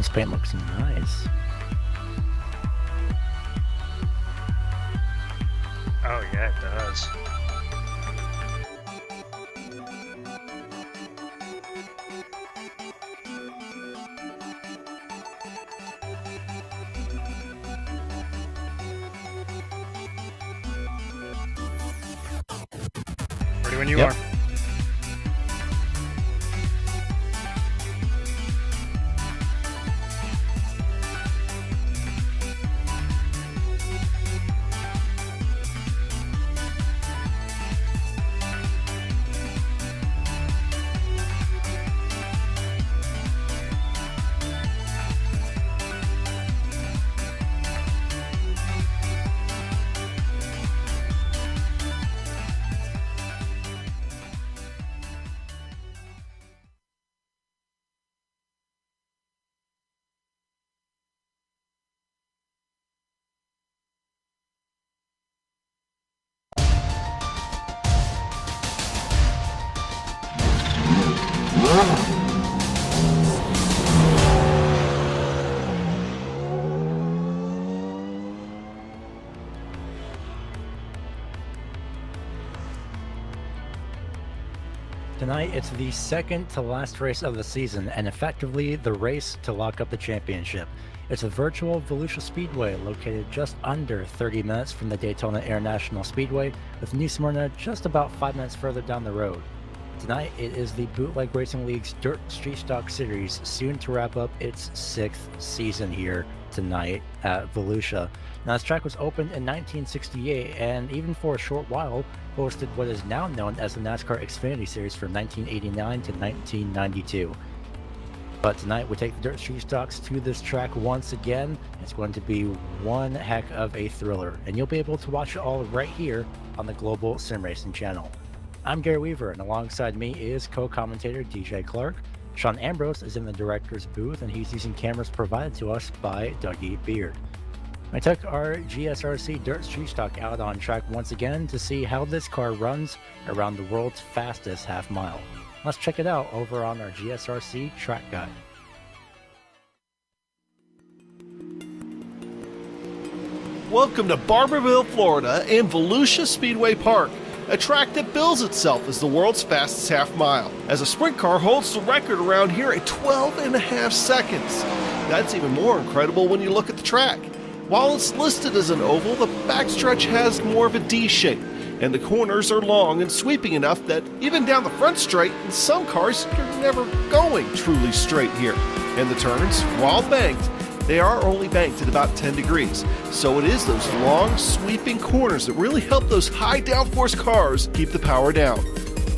This paint looks nice. Oh yeah, it does. Ready when you Yep. are. Tonight, it's the second to last race of the season, and effectively the race to lock up the championship. It's a virtual Volusia Speedway located just under 30 minutes from the Daytona International Speedway, with New Smyrna just about 5 minutes further down the road. Tonight, it is the Bootleg Racing League's Dirt Street Stock Series, soon to wrap up its 6th season here tonight at Volusia. Now, this track was opened in 1968, and even for a short while, hosted what is now known as the NASCAR Xfinity Series from 1989 to 1992. But tonight we take the Dirt Street Stocks to this track once again. It's going to be one heck of a thriller, and you'll be able to watch it all right here on the Global SimRacing channel. I'm Gary Weaver, and alongside me is co-commentator DJ Clark. Sean Ambrose is in the director's booth, and he's using cameras provided to us by Dougie Beard. I took our GSRC Dirt Street Stock out on track once again to see how this car runs around the world's fastest half mile. Let's check it out over on our GSRC track guide. Welcome to Barberville, Florida and Volusia Speedway Park, a track that bills itself as the world's fastest half mile, as a sprint car holds the record around here at 12.5 seconds. That's even more incredible when you look at the track. While it's listed as an oval, the backstretch has more of a D shape, and the corners are long and sweeping enough that even down the front straight, in some cars, you're never going truly straight here. And the turns, while banked, they are only banked at about 10 degrees, so it is those long, sweeping corners that really help those high downforce cars keep the power down.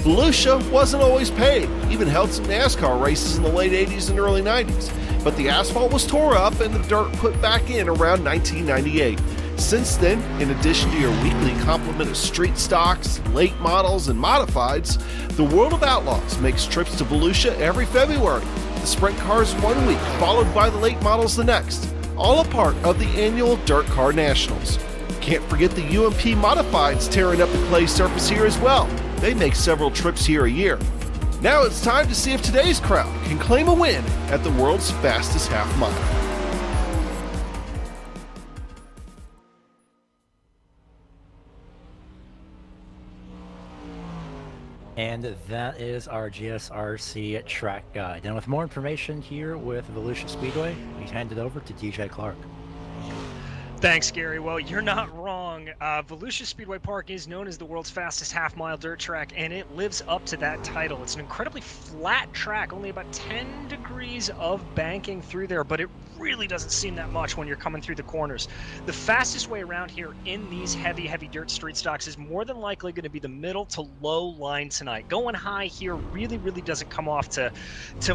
Volusia wasn't always paved, even held some NASCAR races in the late 80s and early 90s, but the asphalt was tore up and the dirt put back in around 1998. Since then, in addition to your weekly complement of street stocks, late models, and modifieds, the World of Outlaws makes trips to Volusia every February. The sprint cars one week, followed by the late models the next, all a part of the annual Dirt Car Nationals. Can't forget the UMP Modifieds tearing up the clay surface here as well. They make several trips here a year. Now it's time to see if today's crowd can claim a win at the world's fastest half mile. And that is our GSRC track guide. And with more information here with Volusia Speedway, we hand it over to DJ Clark. Thanks, Gary. Well, you're not wrong. Volusia Speedway Park is known as the world's fastest half-mile dirt track, and it lives up to that title. It's an incredibly flat track, only about 10 degrees of banking through there, but it really doesn't seem that much when you're coming through the corners. The fastest way around here in these heavy dirt street stocks is more than likely going to be the middle to low line tonight. Going high here really doesn't come off to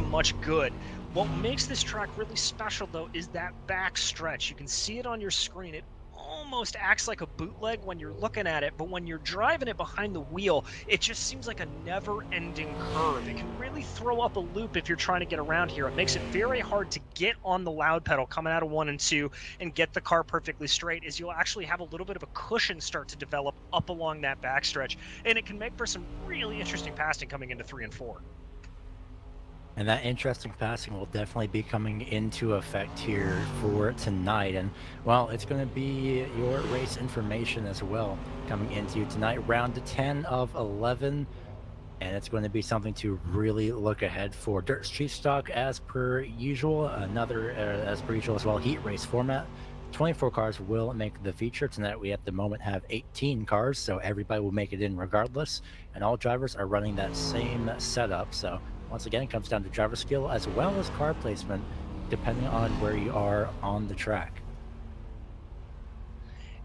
much good. What makes this track really special, though, is that back stretch. You can see it on your screen. It almost acts like a bootleg when you're looking at it, but when you're driving it behind the wheel, it just seems like a never-ending curve. It can really throw up a loop if you're trying to get around here. It makes it very hard to get on the loud pedal coming out of 1 and 2 and get the car perfectly straight, as you'll actually have a little bit of a cushion start to develop up along that backstretch, and it can make for some really interesting passing coming into 3 and 4. And that interesting passing will definitely be coming into effect here for tonight. And, well, it's going to be your race information as well coming into tonight. Round 10 of 11. And it's going to be something to really look ahead for. Dirt Street Stock, as per usual. Another, as per usual as well, heat race format. 24 cars will make the feature. Tonight we at the moment have 18 cars, so everybody will make it in regardless. And all drivers are running that same setup. So once again, it comes down to driver skill as well as car placement, depending on where you are on the track.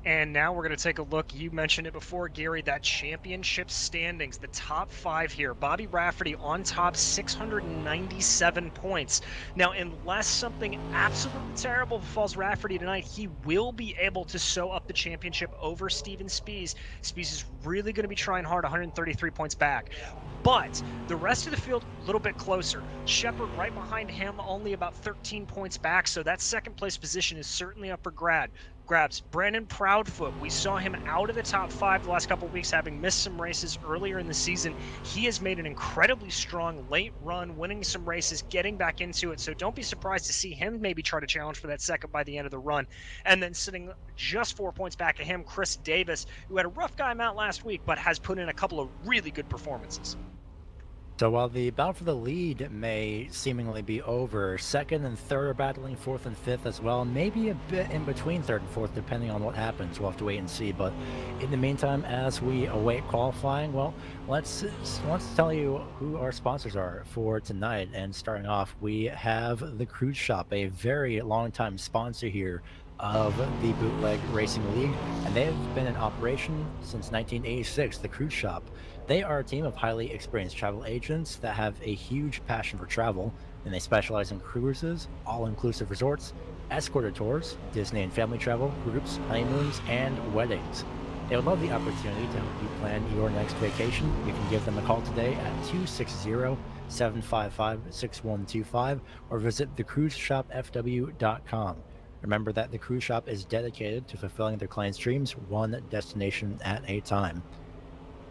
And now we're going to take a look. You mentioned it before, Gary, that championship standings, the top 5 here. Bobby Rafferty on top, 697 points. Now, unless something absolutely terrible befalls Rafferty tonight, he will be able to sew up the championship over Steven Spies. Spies is really going to be trying hard, 133 points back. But the rest of the field, a little bit closer. Shepard right behind him, only about 13 points back, so that second place position is certainly up for grabs. Brandon Proudfoot, we saw him out of the top 5 the last couple of weeks, having missed some races earlier in the season. He has made an incredibly strong late run, winning some races, getting back into it. So don't be surprised to see him maybe try to challenge for that second by the end of the run. And then sitting just 4 points back of him, Chris Davis, who had a rough time out last week, but has put in a couple of really good performances. So while the battle for the lead may seemingly be over, second and third are battling, fourth and fifth as well. Maybe a bit in between third and fourth, depending on what happens. We'll have to wait and see. But in the meantime, as we await qualifying, well, let's tell you who our sponsors are for tonight. And starting off, we have the Cruise Shop, a very long-time sponsor here of the Bootleg Racing League, and they've been in operation since 1986. The Cruise Shop, they are a team of highly experienced travel agents that have a huge passion for travel, and they specialize in cruises, all-inclusive resorts, escorted tours, Disney and family travel, groups, honeymoons, and weddings. They would love the opportunity to help you plan your next vacation. You can give them a call today at 260-755-6125 or visit thecruiseshopfw.com. Remember that the Cruise Shop is dedicated to fulfilling their clients' dreams, one destination at a time.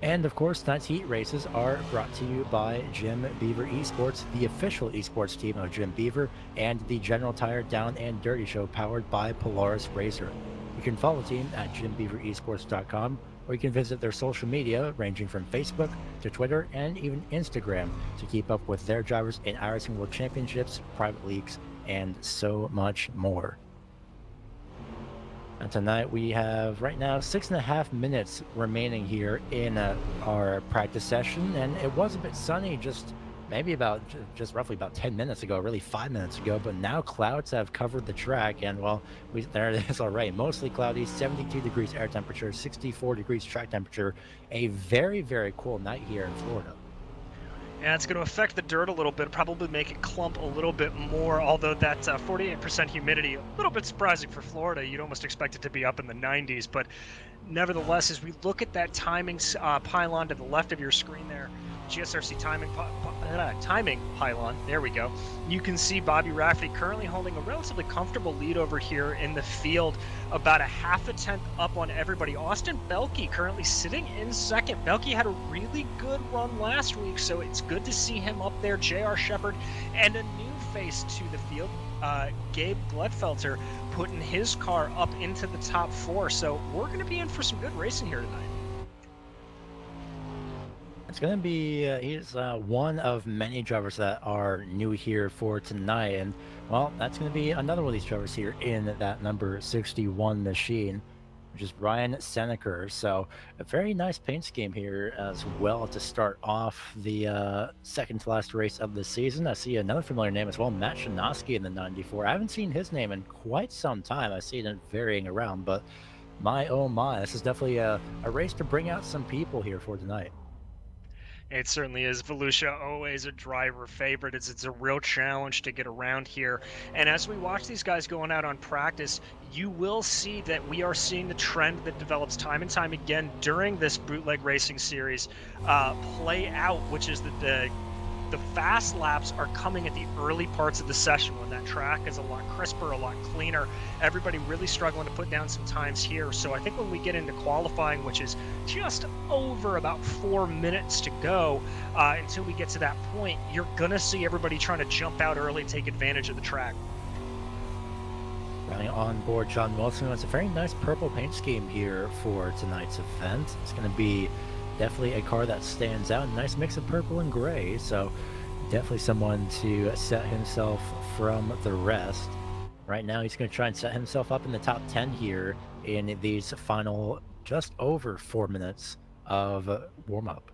And of course, tonight's heat races are brought to you by Jim Beaver eSports, the official esports team of Jim Beaver, and the General Tire Down and Dirty Show powered by Polaris Racer. You can follow the team at jimbeaveresports.com, or you can visit their social media ranging from Facebook to Twitter and even Instagram to keep up with their drivers in iRacing World Championships, private leagues, and so much more. And tonight we have right now 6.5 minutes remaining here in our practice session, and it was a bit sunny just roughly about 10 minutes ago, really 5 minutes ago, but now clouds have covered the track, and well, there it is already. Mostly cloudy, 72 degrees air temperature, 64 degrees track temperature. A very, very cool night here in Florida. Yeah, it's going to affect the dirt a little bit, probably make it clump a little bit more, although that 48% humidity, a little bit surprising for Florida. You'd almost expect it to be up in the 90s, but nevertheless, as we look at that timing pylon to the left of your screen there, GSRC timing pylon, there we go. You can see Bobby Rafferty currently holding a relatively comfortable lead over here in the field, about a half a tenth up on everybody. Austin Belke currently sitting in second. Belke had a really good run last week, so it's good to see him up there. J.R. Shepard and a new face to the field, Gabe Gledfelter, putting his car up into the top 4. So we're going to be in for some good racing here tonight. It's going to be, he's one of many drivers that are new here for tonight. And, well, that's going to be another one of these drivers here in that number 61 machine, which is Ryan Seneker. So a very nice paint scheme here as well to start off the second to last race of the season. I see another familiar name as well, Matt Shanoski in the 94. I haven't seen his name in quite some time. I see it varying around, but my, oh my, this is definitely a race to bring out some people here for tonight. It certainly is. Volusia, always a driver favorite. It's a real challenge to get around here. And as we watch these guys going out on practice, you will see that we are seeing the trend that develops time and time again during this Bootleg Racing Series play out, which is that the the fast laps are coming at the early parts of the session when that track is a lot crisper, a lot cleaner. Everybody really struggling to put down some times here. So I think when we get into qualifying, which is just over about 4 minutes to go until we get to that point, you're going to see everybody trying to jump out early, take advantage of the track. Running on board John Wilson, it's a very nice purple paint scheme here for tonight's event. It's going to be definitely a car that stands out. Nice mix of purple and gray, so definitely someone to set himself from the rest. Right now, he's going to try and set himself up in the top 10 here in these final just over 4 minutes of warm-up.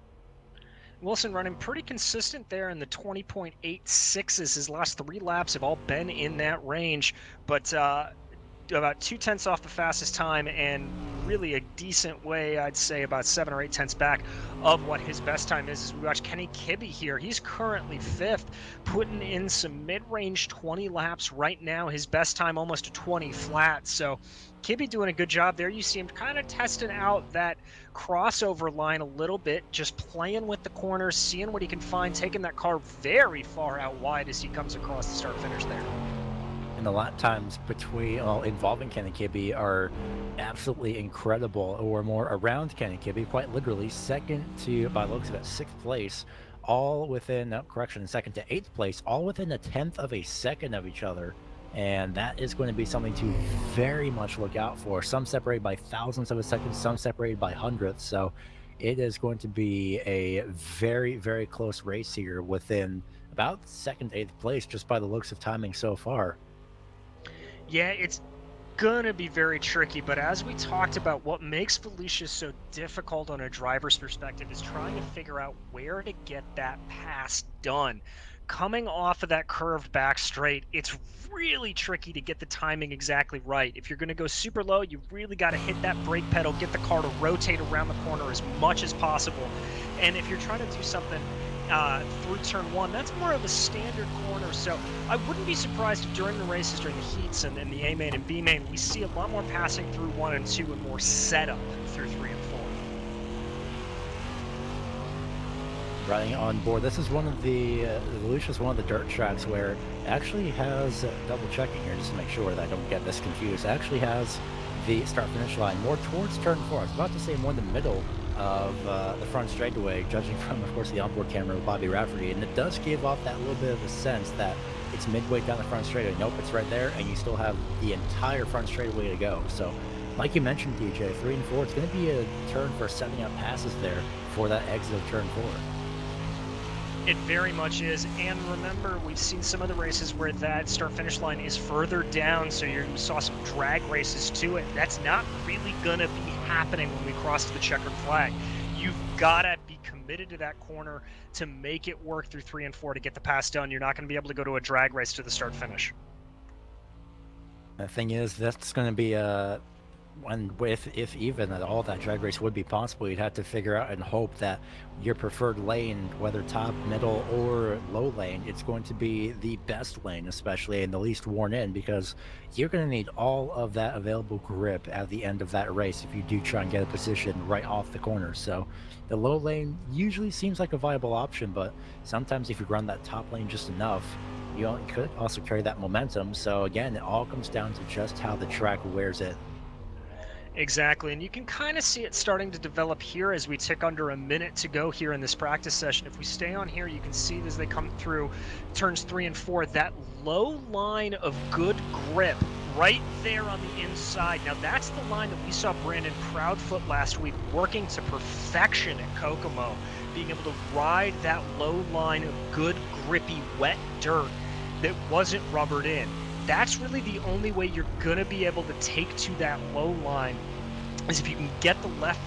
Wilson running pretty consistent there in the 20.86s. His last 3 laps have all been in that range, but about 2/10 off the fastest time, and really a decent way, I'd say about 7 or 8 tenths back of what his best time is. As we watch Kenny Kibbe here, he's currently 5th, putting in some mid-range 20 laps right now. His best time almost a 20 flat. So Kibbe doing a good job there. You see him kind of testing out that crossover line a little bit, just playing with the corners, seeing what he can find, taking that car very far out wide as he comes across the start finish there. And the lap times involving Kenny Kibbe are absolutely incredible, or more around Kenny Kibbe, quite literally second to, by the looks of it, 6th place, all within, second to 8th place, all within 1/10 of a second of each other. And that is going to be something to very much look out for. Some separated by thousandths of a second, some separated by hundredths. So it is going to be a very, very close race here within about 2nd to 8th place, just by the looks of timing so far. Yeah, it's gonna be very tricky, but as we talked about, what makes Volusia so difficult on a driver's perspective is trying to figure out where to get that pass done. Coming off of that curved back straight, it's really tricky to get the timing exactly right. If you're going to go super low, you really got to hit that brake pedal, get the car to rotate around the corner as much as possible. And if you're trying to do something through turn 1, that's more of a standard corner. So I wouldn't be surprised if during the races, during the heats and the A main and B main, we see a lot more passing through 1 and 2 and more setup through 3 and 4. Riding on board, this is one of the Volusia's one of the dirt tracks where it actually has, double checking here just to make sure that I don't get this confused, it actually has the start finish line more towards turn 4. I was about to say more in the middle of the front straightaway, judging from, of course, the onboard camera of Bobby Rafferty, and it does give off that little bit of a sense that it's midway down the front straightaway. Nope, it's right there, and you still have the entire front straightaway to go. So, like you mentioned, DJ, 3 and 4, it's going to be a turn for setting up passes there for that exit of turn 4. It very much is, and remember, we've seen some of the races where that start-finish line is further down, so you saw some drag races to it. That's not really going to be happening when we cross to the checkered flag. You've got to be committed to that corner to make it work through 3 and 4 to get the pass done. You're not going to be able to go to a drag race to the start-finish. The thing is, that's going to be if even at all that drag race would be possible, you'd have to figure out and hope that your preferred lane, whether top, middle, or low lane, it's going to be the best lane, especially, and the least worn in, because you're going to need all of that available grip at the end of that race if you do try and get a position right off the corner. So the low lane usually seems like a viable option, but sometimes if you run that top lane just enough, you could also carry that momentum. So again, it all comes down to just how the track wears it. Exactly, and you can kind of see it starting to develop here as we tick under a minute to go here in this practice session. If we stay on here, you can see as they come through turns 3 and 4, that low line of good grip right there on the inside. Now that's the line that we saw Brandon Proudfoot last week working to perfection at Kokomo, being able to ride that low line of good, grippy, wet dirt that wasn't rubbered in. That's really the only way you're going to be able to take to that low line, is if you can get the left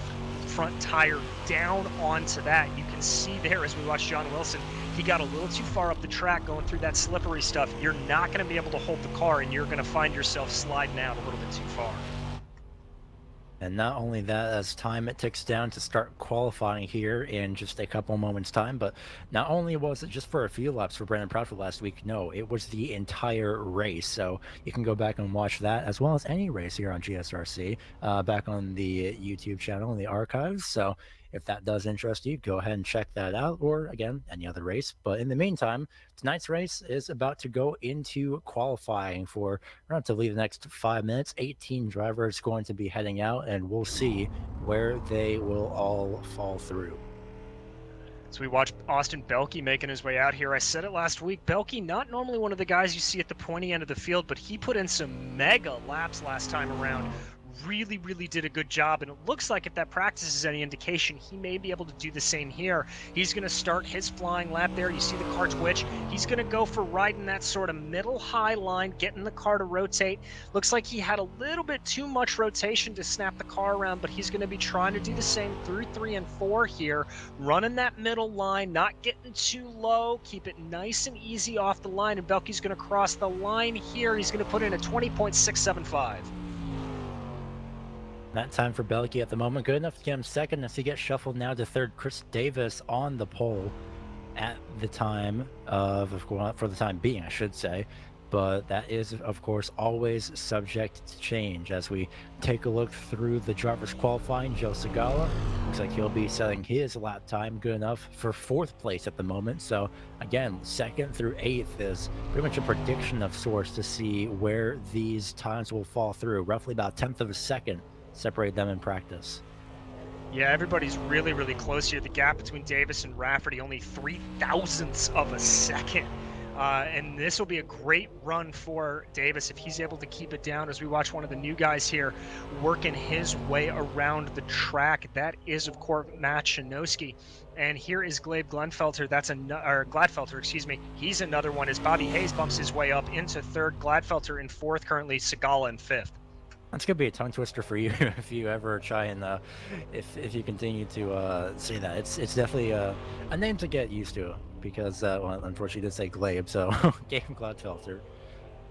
front tire down onto that. You can see there as we watch John Wilson, he got a little too far up the track going through that slippery stuff. You're not going to be able to hold the car, and you're going to find yourself sliding out a little bit too far. And not only that, as time it ticks down to start qualifying here in just a couple moments time, but not only was it just for a few laps for Brandon Proudfoot last week, no, it was the entire race. So you can go back and watch that, as well as any race here on GSRC, back on the YouTube channel in the archives. So If that does interest you, go ahead and check that out, or again, any other race. But in the meantime, tonight's race is about to go into qualifying for relatively the next 5 minutes. 18 drivers going to be heading out, and we'll see where they will all fall through. So we watched Austin Belke making his way out here. I said it last week, Belke, not normally one of the guys you see at the pointy end of the field, but he put in some mega laps last time around. Really did a good job, and it looks like if that practice is any indication, he may be able to do the same here. He's going to start his flying lap there. You see the car twitch. He's going to go for riding that sort of middle high line, getting the car to rotate. Looks like he had a little bit too much rotation to snap the car around, but he's going to be trying to do the same through 3 and 4 here, running that middle line, not getting too low, keep it nice and easy off the line, and Belke's going to cross the line here. He's going to put in a 20.675. That time for Belke at the moment, good enough to get him second as he gets shuffled now to third. Chris Davis on the pole at the time of course, for the time being, I should say. But that is, of course, always subject to change as we take a look through the drivers qualifying. Joe Segala looks like he'll be setting his lap time good enough for 4th place at the moment. So again, 2nd through 8th is pretty much a prediction of sorts to see where these times will fall through. Roughly about 1/10 of a second separate them in practice. Yeah, everybody's really close here. The gap between Davis and Rafferty, only 0.003 of a second. And this will be a great run for Davis if he's able to keep it down as we watch one of the new guys here working his way around the track. That is, of course, Matt Shinowski. And here is Gleb Gladfelter. Gladfelter, excuse me. He's another one as Bobby Hayes bumps his way up into 3rd. Gladfelter in 4th, currently Segala in 5th. That's gonna be a tongue twister for you if you ever try and if you continue to say that. It's definitely a name to get used to because well, unfortunately you did say Glabe, so Gabe Gladfelter.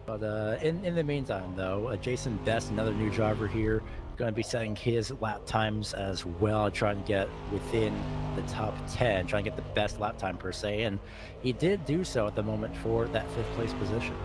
But in the meantime, though, Jason Best, another new driver here, going to be setting his lap times as well, trying to get within the top 10, trying to get the best lap time per se, and he did do so at the moment for that 5th place position.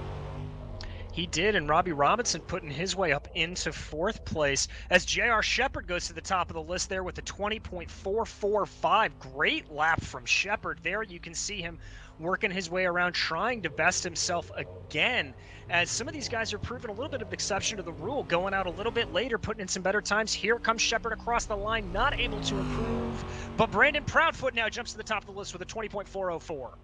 He did, and Robbie Robinson putting his way up into 4th place as J.R. Shepard goes to the top of the list there with a 20.445. Great lap from Shepard there. You can see him working his way around, trying to best himself again, as some of these guys are proving a little bit of exception to the rule, going out a little bit later, putting in some better times. Here comes Shepard across the line, not able to improve, but Brandon Proudfoot now jumps to the top of the list with a 20.404.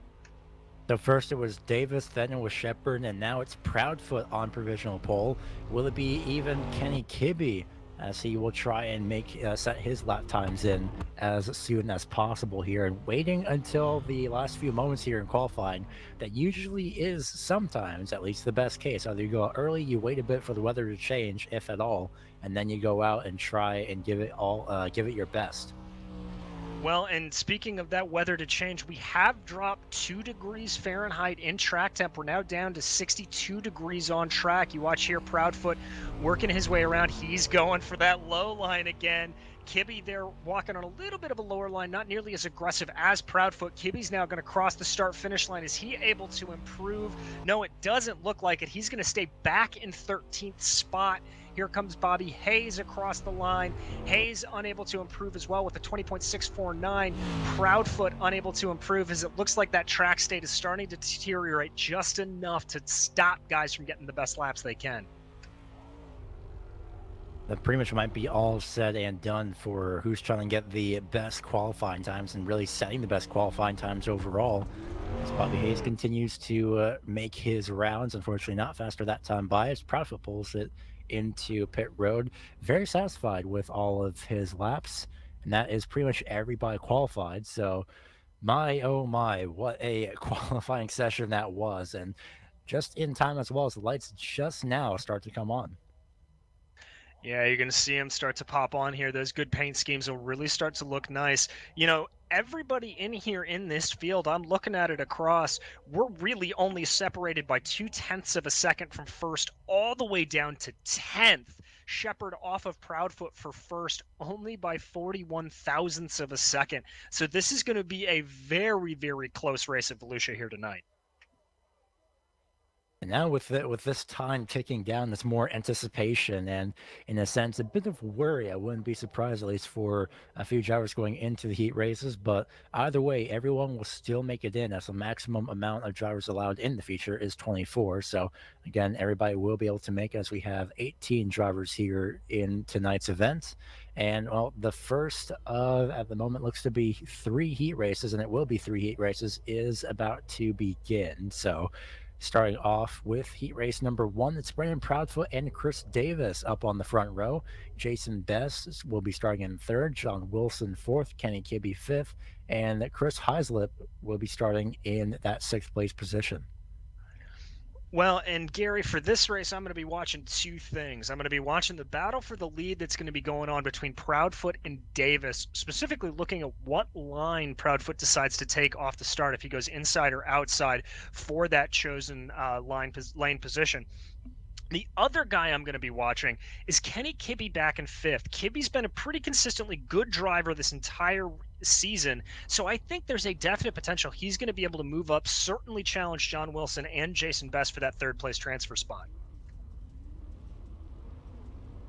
So first it was Davis, then it was Shepard, and now it's Proudfoot on provisional pole. Will it be even Kenny Kibbe as he will try and make set his lap times in as soon as possible here, and waiting until the last few moments here in qualifying? That usually is sometimes at least the best case. Either you go out early, you wait a bit for the weather to change, if at all, and then you go out and try and give it your best. Well, and speaking of that weather to change, we have dropped 2 degrees Fahrenheit in track temp. We're now down to 62 degrees on track. You watch here, Proudfoot working his way around. He's going for that low line again. Kibbe there walking on a little bit of a lower line, not nearly as aggressive as Proudfoot. Kibbe's now going to cross the start-finish line. Is he able to improve? No, it doesn't look like it. He's going to stay back in 13th spot. Here comes Bobby Hayes across the line. Hayes unable to improve as well with a 20.649. Proudfoot unable to improve as it looks like that track state is starting to deteriorate just enough to stop guys from getting the best laps they can. That pretty much might be all said and done for who's trying to get the best qualifying times and really setting the best qualifying times overall. As Bobby Hayes continues to make his rounds, unfortunately not faster that time by as Proudfoot pulls it into pit road. Very satisfied with all of his laps, and that is pretty much everybody qualified. So my oh my, what a qualifying session that was, and just in time as well as the lights just now start to come on. Yeah, you're going to see them start to pop on here. Those good paint schemes will really start to look nice. You know, everybody in here in this field, I'm looking at it across, we're really only separated by 0.2 of a second from first all the way down to 10th. Shepard off of Proudfoot for first only by 41 thousandths of a second. So this is going to be a very close race at Volusia here tonight. And now with this time ticking down, there's more anticipation and, in a sense, a bit of worry. I wouldn't be surprised, at least for a few drivers going into the heat races. But either way, everyone will still make it in, as the maximum amount of drivers allowed in the feature is 24. So again, everybody will be able to make it, as we have 18 drivers here in tonight's event. And well, the first of, at the moment, looks to be 3 heat races, and it will be 3 heat races, is about to begin. So starting off with heat race number 1, it's Brandon Proudfoot and Chris Davis up on the front row. Jason Best will be starting in 3rd, John Wilson 4th, Kenny Kibbe 5th, and Chris Heislip will be starting in that 6th place position. Well, and Gary, for this race, I'm going to be watching 2 things. I'm going to be watching the battle for the lead that's going to be going on between Proudfoot and Davis, specifically looking at what line Proudfoot decides to take off the start, if he goes inside or outside for that chosen lane position. The other guy I'm going to be watching is Kenny Kibbe back in 5th. Kibbe's been a pretty consistently good driver this entire season, so I think there's a definite potential he's going to be able to move up, certainly challenge John Wilson and Jason Best for that 3rd place transfer spot.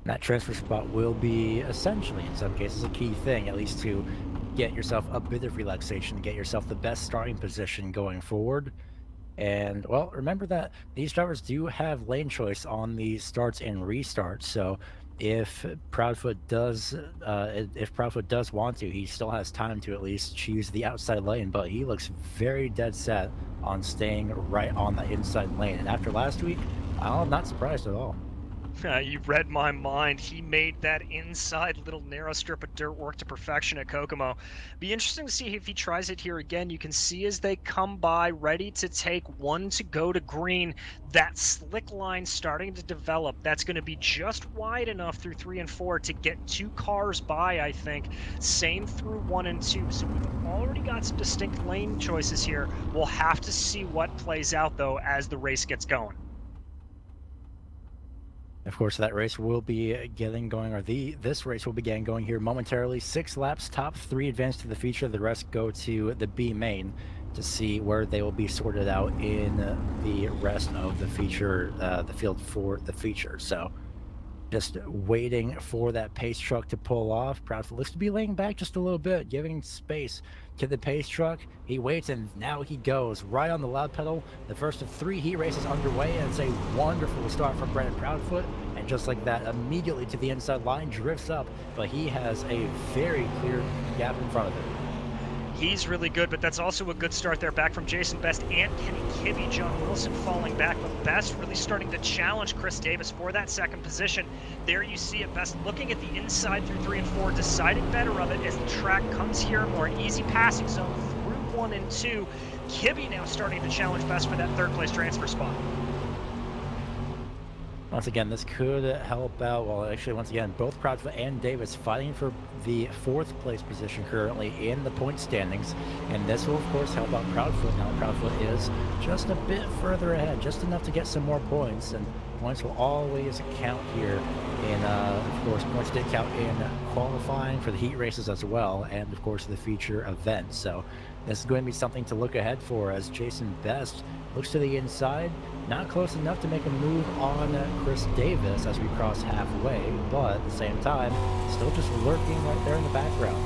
That transfer spot will be essentially, in some cases, a key thing, at least to get yourself a bit of relaxation, get yourself the best starting position going forward. And well, remember that these drivers do have lane choice on the starts and restarts. So if Proudfoot does want to, he still has time to at least choose the outside lane. But he looks very dead set on staying right on the inside lane. And after last week, I'm not surprised at all. You read my mind. He made that inside little narrow strip of dirt work to perfection at Kokomo. Be interesting to see if he tries it here again. You can see as they come by, ready to take 1 to go to green, that slick line starting to develop. That's going to be just wide enough through 3 and 4 to get 2 cars by, I think. Same through 1 and 2. So we've already got some distinct lane choices here. We'll have to see what plays out, though, as the race gets going. Of course, that race will be getting going, or this race will be getting going here momentarily. 6 laps, top 3 advance to the feature. The rest go to the B main to see where they will be sorted out in the rest of the feature, the field for the feature. So just waiting for that pace truck to pull off. Proudfoot looks to be laying back just a little bit, giving space to the pace truck. He waits, and now he goes right on the loud pedal. The first of 3 heat races underway, and it's a wonderful start from Brandon Proudfoot. And just like that, immediately to the inside line, drifts up, but he has a very clear gap in front of him. He's really good, but that's also a good start there back from Jason Best and Kenny Kibbe. John Wilson falling back, but Best really starting to challenge Chris Davis for that 2nd position. There you see it, Best looking at the inside through 3 and 4, deciding better of it as the track comes here, more easy passing zone through 1 and 2. Kibbe now starting to challenge Best for that 3rd place transfer spot. Once again, this could help out. Well, actually, once again, both Proudfoot and Davis fighting for the 4th place position currently in the point standings. And this will, of course, help out Proudfoot. Now, Proudfoot is just a bit further ahead, just enough to get some more points. And points will always count here. And, of course, points did count in qualifying for the heat races as well. And, of course, the feature event. So this is going to be something to look ahead for, as Jason Best looks to the inside. Not close enough to make a move on Chris Davis as we cross halfway, but at the same time, still just lurking right there in the background.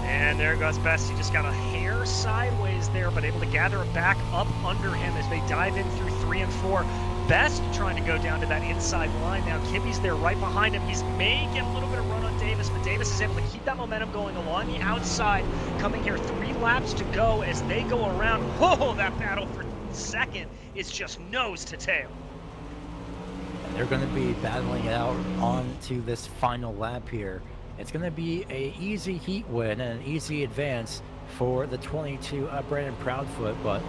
And there goes Best. He just got a hair sideways there, but able to gather it back up under him as they dive in through 3 and 4. Best trying to go down to that inside line. Now Kibbe's there right behind him. He's may get a little bit of run on Davis, but Davis is able to keep that momentum going along the outside. Coming here, 3 laps to go as they go around. Whoa, that battle for 2nd is just nose to tail. And they're going to be battling it out onto this final lap here. It's going to be a easy heat win and an easy advance for the 22 Brandon Proudfoot, but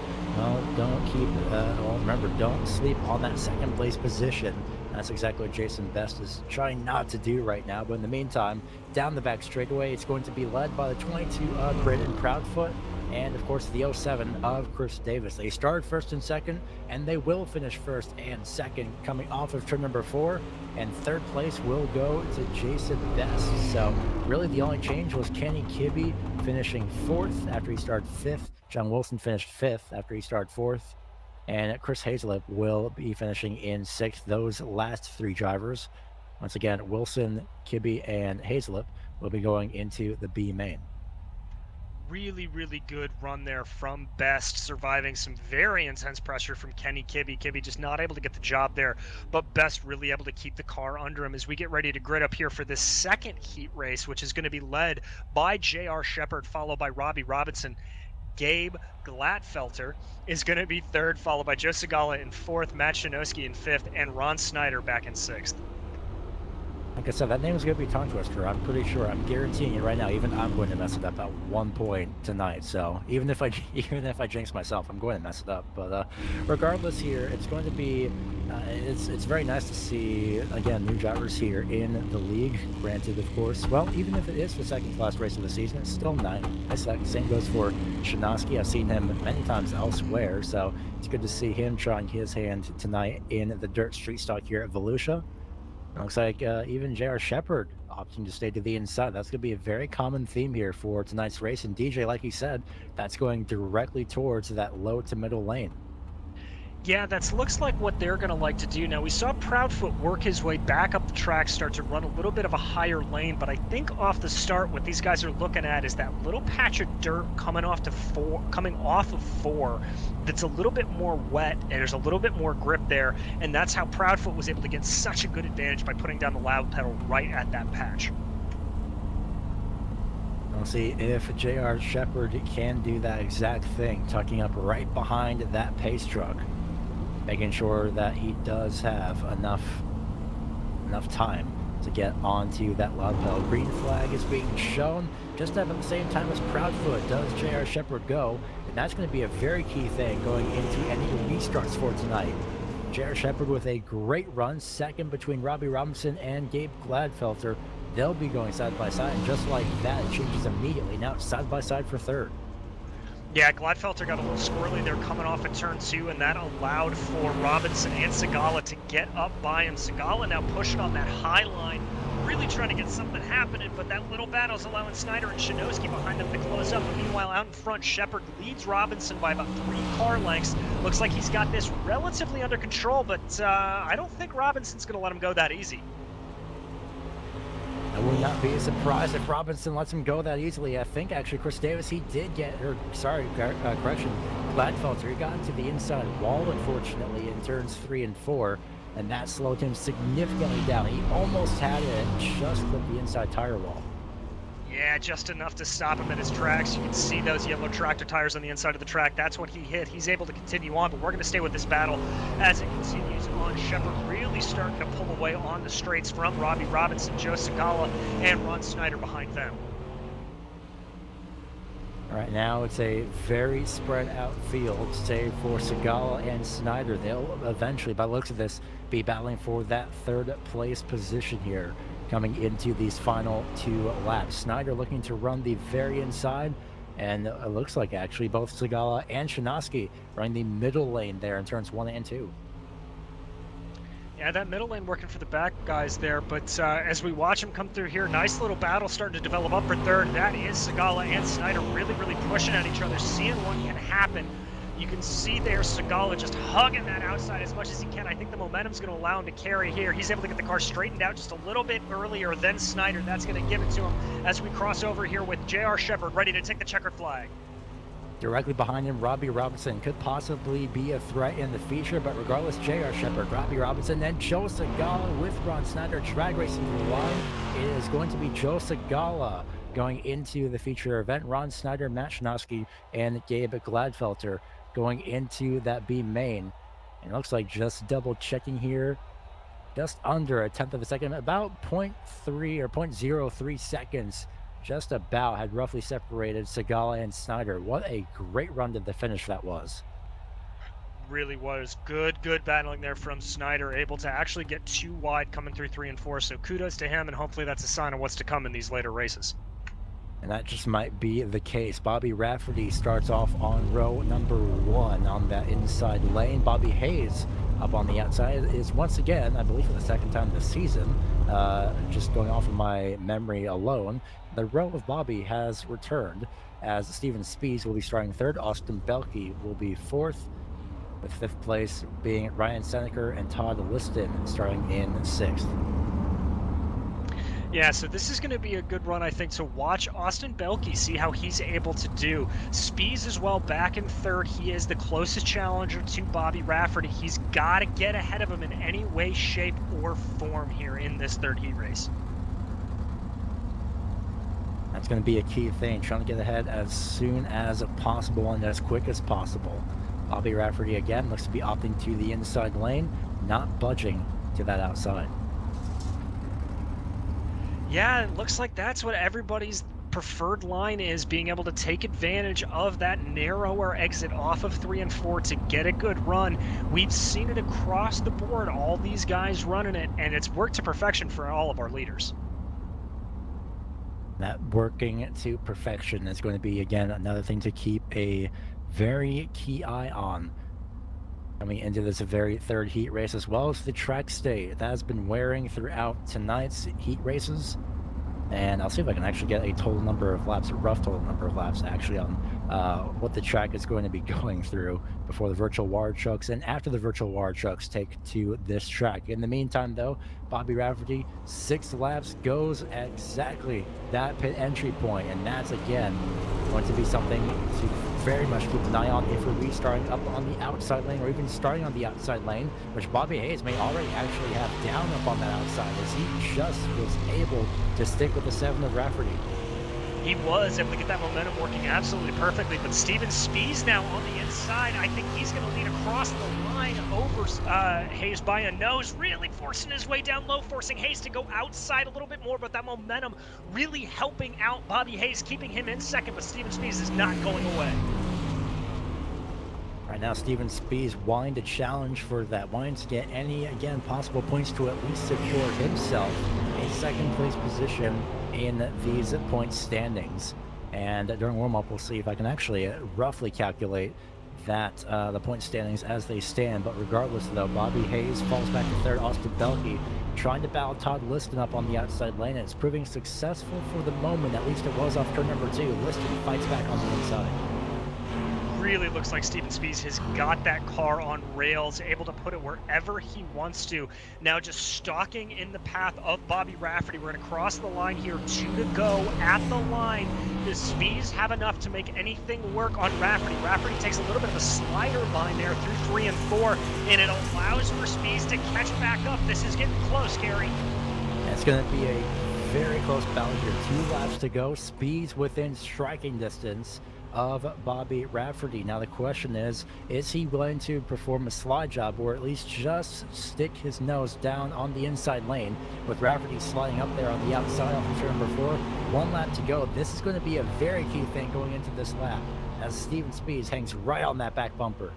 remember, don't sleep on that 2nd place position. That's exactly what Jason Best is trying not to do right now. But in the meantime, down the back straightaway, it's going to be led by the 22 Brandon Proudfoot, and of course the 07 of Chris Davis. They started 1st and 2nd, and they will finish 1st and 2nd coming off of turn number 4, and 3rd place will go to Jason Best. So really the only change was Kenny Kibbe finishing 4th after he started 5th. John Wilson finished 5th after he started 4th. and Chris Hazelip will be finishing in 6th. Those last 3 drivers, once again, Wilson, Kibbe, and Hazelip, will be going into the B main. Really, really good run there from Best, surviving some very intense pressure from Kenny Kibbe. Kibbe just not able to get the job there, but Best really able to keep the car under him as we get ready to grid up here for this second heat race, which is going to be led by J.R. Shepard, followed by Robbie Robinson. Gabe Glatfelter is going to be 3rd, followed by Joe Segala in 4th, Matt Shanoski in 5th, and Ron Snyder back in 6th. Like I said, that name is going to be tongue twister. I'm pretty sure. I'm guaranteeing it right now. Even I'm going to mess it up at one point tonight. So even if I jinx myself, I'm going to mess it up. But regardless, here it's going to be. It's very nice to see again new drivers here in the league. Granted, of course, well, even if it is the second class race of the season, it's still nice. Same goes for Shanoski. I've seen him many times elsewhere, so it's good to see him trying his hand tonight in the dirt street stock here at Volusia. Looks like even J.R. Shepard opting to stay to the inside. That's going to be a very common theme here for tonight's race. And DJ, like he said, that's going directly towards that low to middle lane. Yeah, that looks like what they're going to like to do. Now, we saw Proudfoot work his way back up the track, start to run a little bit of a higher lane, but I think off the start, what these guys are looking at is that little patch of dirt coming off of 4 that's a little bit more wet, and there's a little bit more grip there, and that's how Proudfoot was able to get such a good advantage by putting down the loud pedal right at that patch. We'll see if J.R. Shepard can do that exact thing, tucking up right behind that pace truck, making sure that he does have enough time to get onto that loud pedal. Green flag is being shown just at the same time as Proudfoot does J.R. Shepard go, and that's going to be a very key thing going into any restarts for tonight. J.R. Shepard with a great run, 2nd between Robbie Robinson and Gabe Gladfelter. They'll be going side by side, and just like that, it changes immediately. Now it's side by side for 3rd. Yeah, Gladfelter got a little squirrely there coming off at turn 2, and that allowed for Robinson and Segala to get up by him. Segala now pushing on that high line, really trying to get something happening, but that little battle's allowing Snyder and Shanoski behind them to close up. But meanwhile, out in front, Shepard leads Robinson by about 3 car lengths. Looks like he's got this relatively under control, but I don't think Robinson's going to let him go that easy. I would not be surprised if Robinson lets him go that easily. I think actually Chris Davis, he did get, correction, Gladfelter, he got into the inside wall, unfortunately, in turns 3 and 4, and that slowed him significantly down. He almost had it and just clipped the inside tire wall. Yeah, just enough to stop him at his tracks. You can see those yellow tractor tires on the inside of the track. That's what he hit. He's able to continue on, but we're going to stay with this battle as it continues on. Shepard really starting to pull away on the straights from Robbie Robinson, Joe Segala, and Ron Snyder behind them. All right, now it's a very spread out field, save for Segala and Snyder. They'll eventually, by the looks of this, be battling for that 3rd place position here coming into these final 2 laps. Snyder looking to run the very inside, and it looks like actually both Segala and Shanoski running the middle lane there in turns 1 and 2. Yeah, that middle lane working for the back guys there, but as we watch them come through here, nice little battle starting to develop up for 3rd. That is Segala and Snyder really pushing at each other, seeing what can happen. You can see there Segala just hugging that outside as much as he can. I think the momentum's going to allow him to carry here. He's able to get the car straightened out just a little bit earlier than Snyder. That's going to give it to him as we cross over here with J.R. Shepard ready to take the checkered flag. Directly behind him, Robbie Robinson could possibly be a threat in the feature, but regardless, J.R. Shepard, Robbie Robinson, and Joe Segala with Ron Snyder drag racing the line. It is going to be Joe Segala going into the feature event. Ron Snyder, Matt Shanoski, and Gabe Gladfelter going into that B main. And it looks like, just double checking here, just under a 1/10 of a second, about 0.3 or 0.03 seconds, just about had roughly separated Segala and Snyder. What a great run to the finish that was. Really was good battling there from Snyder, able to actually get 2 wide coming through 3 and 4. So kudos to him, and hopefully that's a sign of what's to come in these later races. And that just might be the case. Bobby Rafferty starts off on row number 1 on that inside lane. Bobby Hayes up on the outside is once again, I believe for the 2nd time this season, just going off of my memory alone, the row of Bobby has returned as Steven Spees will be starting 3rd. Austin Belke will be 4th. with 5th place being Ryan Seneker and Todd Liston starting in 6th. Yeah, so this is going to be a good run, I think, to watch Austin Belke, see how he's able to do. Spees as well, back in 3rd. He is the closest challenger to Bobby Rafferty. He's got to get ahead of him in any way, shape, or form here in this 3rd heat race. That's going to be a key thing, trying to get ahead as soon as possible and as quick as possible. Bobby Rafferty, again, looks to be opting to the inside lane, not budging to that outside. Yeah, it looks like that's what everybody's preferred line is, being able to take advantage of that narrower exit off of 3 and 4 to get a good run. We've seen it across the board, all these guys running it, and it's worked to perfection for all of our leaders. That working to perfection is going to be, again, another thing to keep a very key eye on coming into this very 3rd heat race, as well as the track state that has been wearing throughout tonight's heat races. And I'll see if I can actually get a total number of laps, a rough total number of laps actually, on what the track is going to be going through before the virtual wire trucks and after the virtual wire trucks take to this track. In the meantime, though, Bobby Rafferty, 6 laps, goes at exactly that pit entry point, and that's, again, going to be something to very much keep an eye on if we're restarting up on the outside lane, or even starting on the outside lane, which Bobby Hayes may already actually have down up on that outside, as he just was able to stick with the 7 of Rafferty. He was able to get that momentum working absolutely perfectly, but Steven Spees now on the inside. I think he's going to lead across the line over Hayes by a nose, really forcing his way down low, forcing Hayes to go outside a little bit more, but that momentum really helping out Bobby Hayes, keeping him in 2nd, but Steven Spees is not going away. Right now, Steven Spees wanting to challenge for that, wanting to get any, again, possible points to at least secure himself a 2nd place position in these point standings. And during warm-up, we'll see if I can actually roughly calculate that the point standings as they stand. But regardless, though, Bobby Hayes falls back to 3rd. Austin Belke trying to battle Todd Liston up on the outside lane, and it's proving successful for the moment. At least it was off turn number 2. Liston fights back on the inside. Really looks like Steven Spees has got that car on rails, able to put it wherever he wants to. Now just stalking in the path of Bobby Rafferty. We're going to cross the line here, 2 to go at the line. Does Spees have enough to make anything work on Rafferty? Rafferty takes a little bit of a slider line there through 3 and 4, and it allows for Spees to catch back up. This is getting close, Gary. It's going to be a very close battle here. 2 laps to go. Spees within striking distance of Bobby Rafferty. Now the question is he willing to perform a slide job, or at least just stick his nose down on the inside lane, with Rafferty sliding up there on the outside off of turn number 4. 1 lap to go. This is going to be a very key thing going into this lap, as Steven Spees hangs right on that back bumper.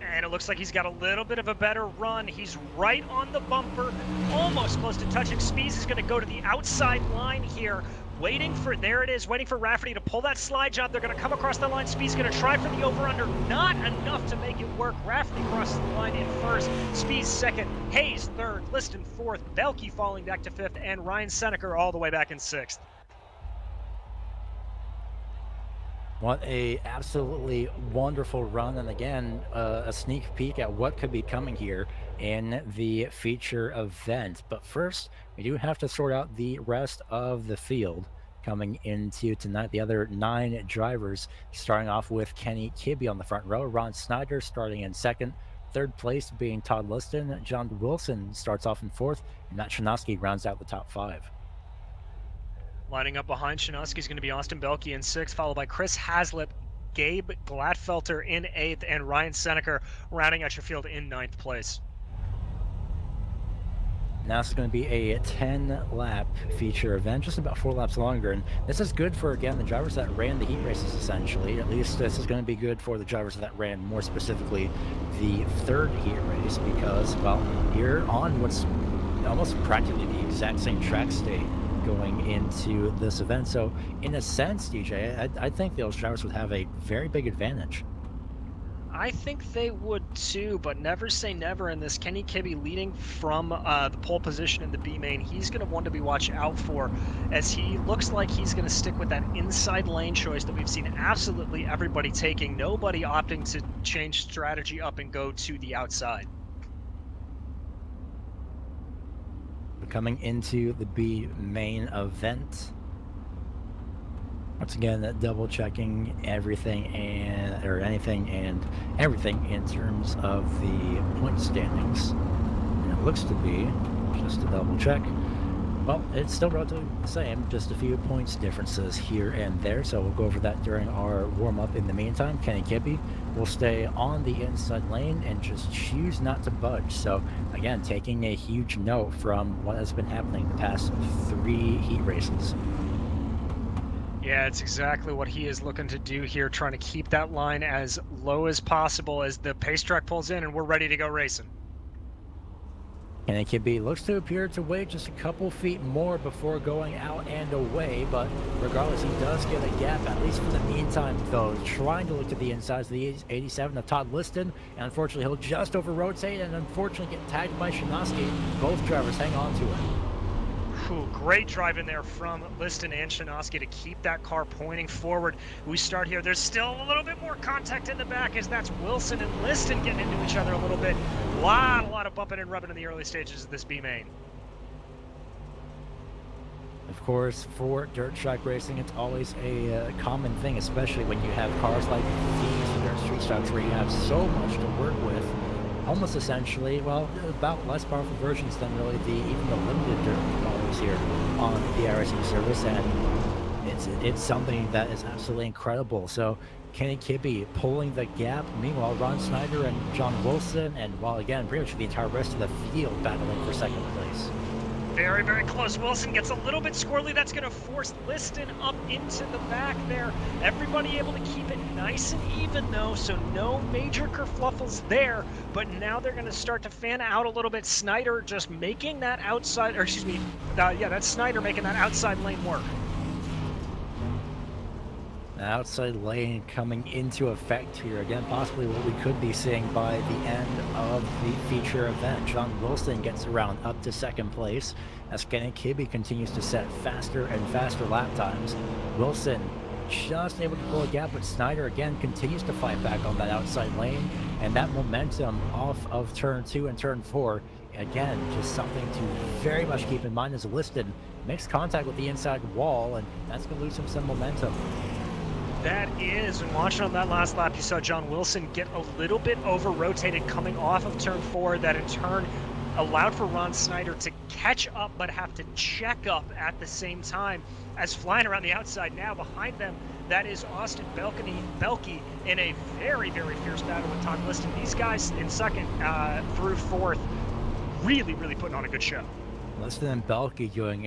And it looks like he's got a little bit of a better run. He's right on the bumper, almost close to touching. Spees is going to go to the outside line here, waiting for Rafferty to pull that slide job. They're going to come across the line. Spees is going to try for the over-under. Not enough to make it work. Rafferty crosses the line in 1st. Spees 2nd. Hayes 3rd. Liston 4th. Belke falling back to 5th. And Ryan Seneker all the way back in 6th. What a absolutely wonderful run, and again, a sneak peek at what could be coming here in the feature event. But first, we do have to sort out the rest of the field coming into tonight. The other 9 drivers, starting off with Kenny Kibbe on the front row, Ron Snyder starting in 2nd, 3rd place being Todd Liston. John Wilson starts off in 4th, and Matt Shanoski rounds out the top 5. Lining up behind Shanoski is going to be Austin Belke in 6th, followed by Chris Haslip, Gabe Gladfelter in 8th, and Ryan Seneker rounding out your field in 9th place. Now this is going to be a 10-lap feature event, just about 4 laps longer, and this is good for, again, the drivers that ran the heat races, essentially. At least this is going to be good for the drivers that ran, more specifically, the 3rd heat race, because, well, you're on what's almost practically the exact same track state going into this event. So in a sense, DJ, I think those drivers would have a very big advantage. I think they would too, but never say never in this. Kenny Kibbe leading from the pole position in the B main. He's going to want to be watched out for, as he looks like he's going to stick with that inside lane choice that we've seen absolutely everybody taking. Nobody opting to change strategy up and go to the outside. Coming into the B main event. Once again, double checking everything and anything and everything in terms of the point standings. And it looks to be, just to double check, well, it's still relatively the same, just a few points differences here and there. So we'll go over that during our warm-up. In the meantime, Kenny Kibbe will stay on the inside lane and just choose not to budge. So again, taking a huge note from what has been happening the past 3 heat races. Yeah, it's exactly what he is looking to do here, trying to keep that line as low as possible as the pace truck pulls in and we're ready to go racing. Kenny Kibbe looks to appear to wait just a couple feet more before going out and away, but regardless, he does get a gap, at least for the meantime, though, trying to look to the insides of the 87 of Todd Liston, and unfortunately he'll just over-rotate and unfortunately get tagged by Shinoski. Both drivers hang on to it. Ooh, great drive in there from Liston and Shinoski to keep that car pointing forward. We start here. There's still a little bit more contact in the back, as that's Wilson and Liston getting into each other a little bit. A lot of bumping and rubbing in the early stages of this B main. Of course, for dirt track racing, it's always a common thing, especially when you have cars like these dirt street stocks where you have so much to work with. Almost essentially, well, about less powerful versions than really even the limited dirt models here on the iRacing service, and it's something that is absolutely incredible. So Kenny Kibbe pulling the gap. Meanwhile, Ron Snyder and John Wilson, and while again, pretty much the entire rest of the field battling for second place. Very, very close. Wilson gets a little bit squirrely. That's going to force Liston up into the back there. Everybody able to keep it nice and even, though, so no major kerfluffles there. But now they're going to start to fan out a little bit. Snyder just making that outside, or excuse me, that's Snyder making that outside lane work. The outside lane coming into effect here. Again, possibly what we could be seeing by the end of the feature event. John Wilson gets around up to second place as Kenny Kibbe continues to set faster and faster lap times. Wilson just able to pull a gap, but Snyder again continues to fight back on that outside lane, and that momentum off of turn 2 and turn 4, again, just something to very much keep in mind as Liston makes contact with the inside wall, and that's going to lose him some momentum. That is, and watching on that last lap, you saw John Wilson get a little bit over-rotated coming off of turn 4, that in turn allowed for Ron Snyder to catch up but have to check up at the same time, as flying around the outside now behind them, that is Austin Belke in a very, very fierce battle with Todd Liston. These guys in second through fourth really putting on a good show. Liston and Belke doing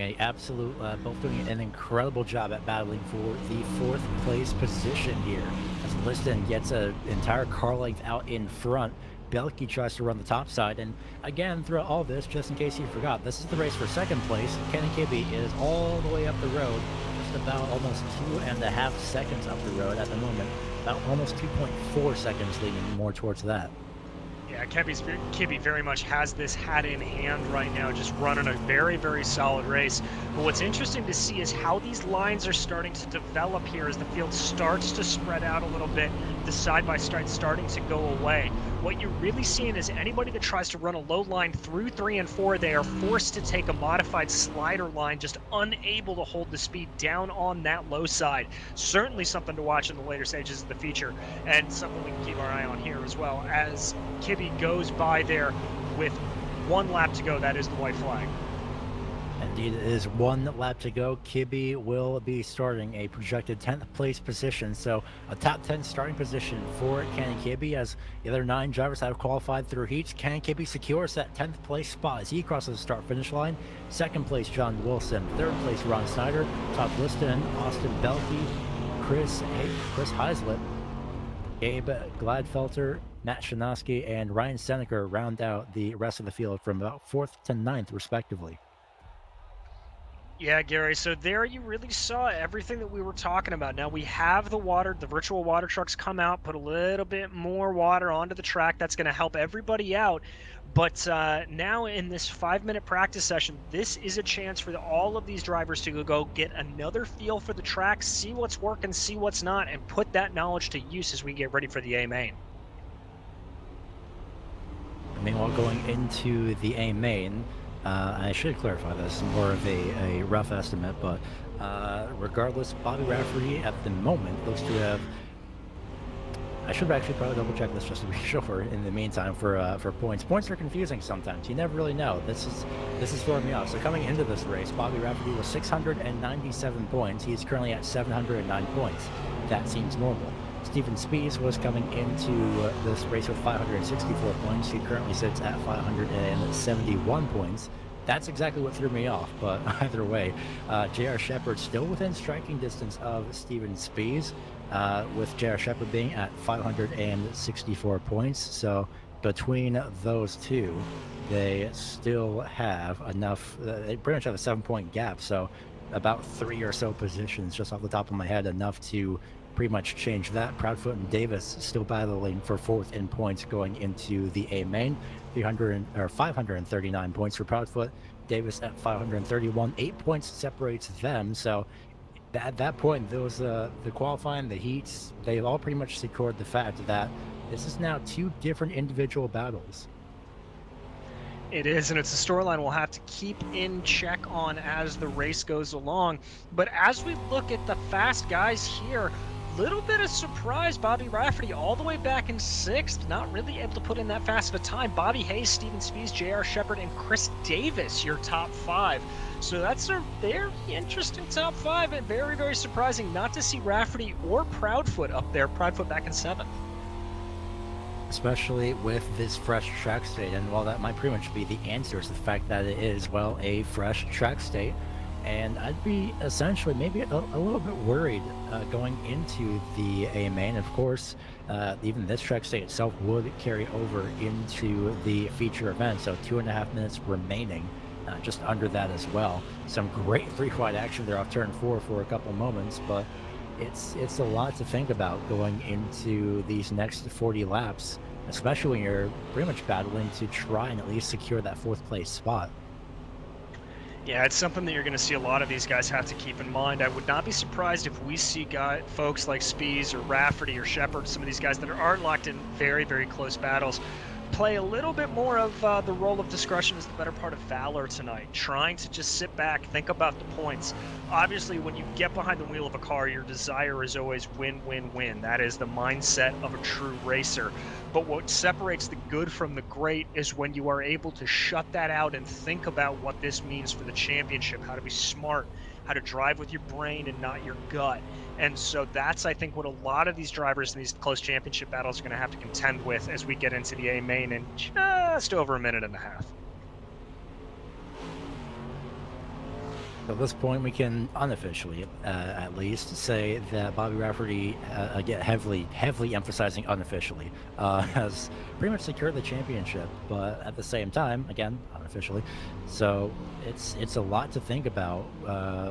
both doing an incredible job at battling for the 4th place position here. As Liston gets an entire car length out in front, Belke tries to run the top side, and again, throughout all this, just in case you forgot, this is the race for second place. Kenny Kibbe is all the way up the road, just about almost 2.5 seconds up the road at the moment, about almost 2.4 seconds, leaning more towards that. Yeah, Kibbe very much has this hat in hand right now, just running a very, very solid race. But what's interesting to see is how these lines are starting to develop here as the field starts to spread out a little bit, the side-by-side starting to go away. What you're really seeing is anybody that tries to run a low line through 3 and 4, they are forced to take a modified slider line, just unable to hold the speed down on that low side. Certainly something to watch in the later stages of the feature, and something we can keep our eye on here as well, as Kibbe goes by there with 1 lap to go. That is the white flag. Indeed, it is 1 lap to go. Kibbe will be starting a projected 10th place position, so a top 10 starting position for Kenny Kibbe, as the other 9 drivers have qualified through heats. Kenny Kibbe secures that 10th place spot as he crosses the start-finish line. 2nd place, John Wilson. 3rd place, Ron Snyder. Todd Liston, Austin Belke, Chris Heislip, Gabe Gladfelter, Matt Shinoski, and Ryan Seneker round out the rest of the field from about 4th to 9th, respectively. Yeah, Gary. So there you really saw everything that we were talking about. Now we have the water, the virtual water trucks come out, put a little bit more water onto the track. That's going to help everybody out. But now in this 5-minute practice session, this is a chance for all of these drivers to go get another feel for the track, see what's working, see what's not, and put that knowledge to use as we get ready for the A main. Meanwhile, going into the A main, I should clarify this, more of a rough estimate, but regardless, Bobby Rafferty at the moment looks to have. I should actually probably double check this just to be sure. In the meantime, for points, points are confusing sometimes. You never really know. This is throwing me off. So coming into this race, Bobby Rafferty was 697 points. He's currently at 709 points. That seems normal. Steven Spies was coming into this race with 564 points. He currently sits at 571 points. That's exactly what threw me off, but either way, J.R. Shepard still within striking distance of Steven Spies, with J.R. Shepard being at 564 points. So between those two, they still have enough, they pretty much have a 7-point gap, so about 3 or so positions, just off the top of my head, enough to pretty much change that. Proudfoot and Davis still battling for 4th in points going into the A main. 539 points for Proudfoot. Davis at 531. 8 points separates them. So at that point, those the qualifying, the heats, they've all pretty much secured the fact that this is now 2 different individual battles. It is, and it's a storyline we'll have to keep in check on as the race goes along. But as we look at the fast guys here, little bit of surprise, Bobby Rafferty all the way back in 6th, not really able to put in that fast of a time. Bobby Hayes, Steven Spies, J.R. Shepard, and Chris Davis, your top 5. So that's a very interesting top 5, and very, very surprising not to see Rafferty or Proudfoot up there. Proudfoot back in 7th. Especially with this fresh track state, and while that might pretty much be the answer is the fact that it is, well, a fresh track state. And I'd be essentially maybe a little bit worried going into the A main. Of course, even this track state itself would carry over into the feature event, so 2.5 minutes remaining, just under that as well. Some great 3-wide action there off turn 4 for a couple moments, but it's a lot to think about going into these next 40 laps, especially when you're pretty much battling to try and at least secure that 4th place spot. Yeah, it's something that you're going to see a lot of these guys have to keep in mind. I would not be surprised if we see folks like Spies or Rafferty or Shepard, some of these guys that are locked in very, very close battles, play a little bit more of the role of discretion as the better part of valor tonight, trying to just sit back, think about the points. Obviously, when you get behind the wheel of a car, your desire is always win, win, win. That is the mindset of a true racer. But what separates the good from the great is when you are able to shut that out and think about what this means for the championship, how to be smart, how to drive with your brain and not your gut. And so that's, I think, what a lot of these drivers in these close championship battles are going to have to contend with as we get into the A main in just over 1.5 minutes. At this point, we can unofficially, at least, say that Bobby Rafferty, again, heavily emphasizing unofficially, has pretty much secured the championship. But at the same time, again, unofficially, so it's a lot to think about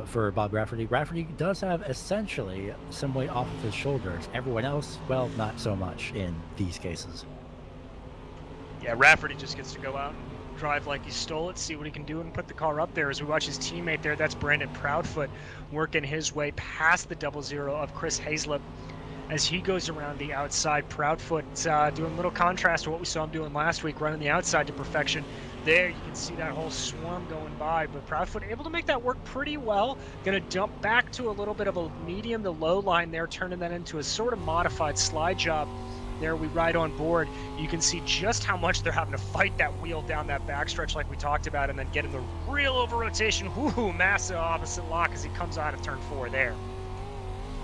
for Bob Rafferty. Rafferty does have essentially some weight off of his shoulders. Everyone else, well, not so much in these cases. Yeah, Rafferty just gets to go out and drive like he stole it, see what he can do, and put the car up there. As we watch his teammate there, that's Brandon Proudfoot, working his way past the 00 of Chris Hazlip as he goes around the outside. Proudfoot doing a little contrast to what we saw him doing last week, running the outside to perfection. There you can see that whole swarm going by, but Proudfoot able to make that work pretty well. Going to dump back to a little bit of a medium to low line there, turning that into a sort of modified slide job. There we ride on board. You can see just how much they're having to fight that wheel down that backstretch like we talked about, and then get in the real over rotation. Whoo, massive opposite lock as he comes out of turn 4 there.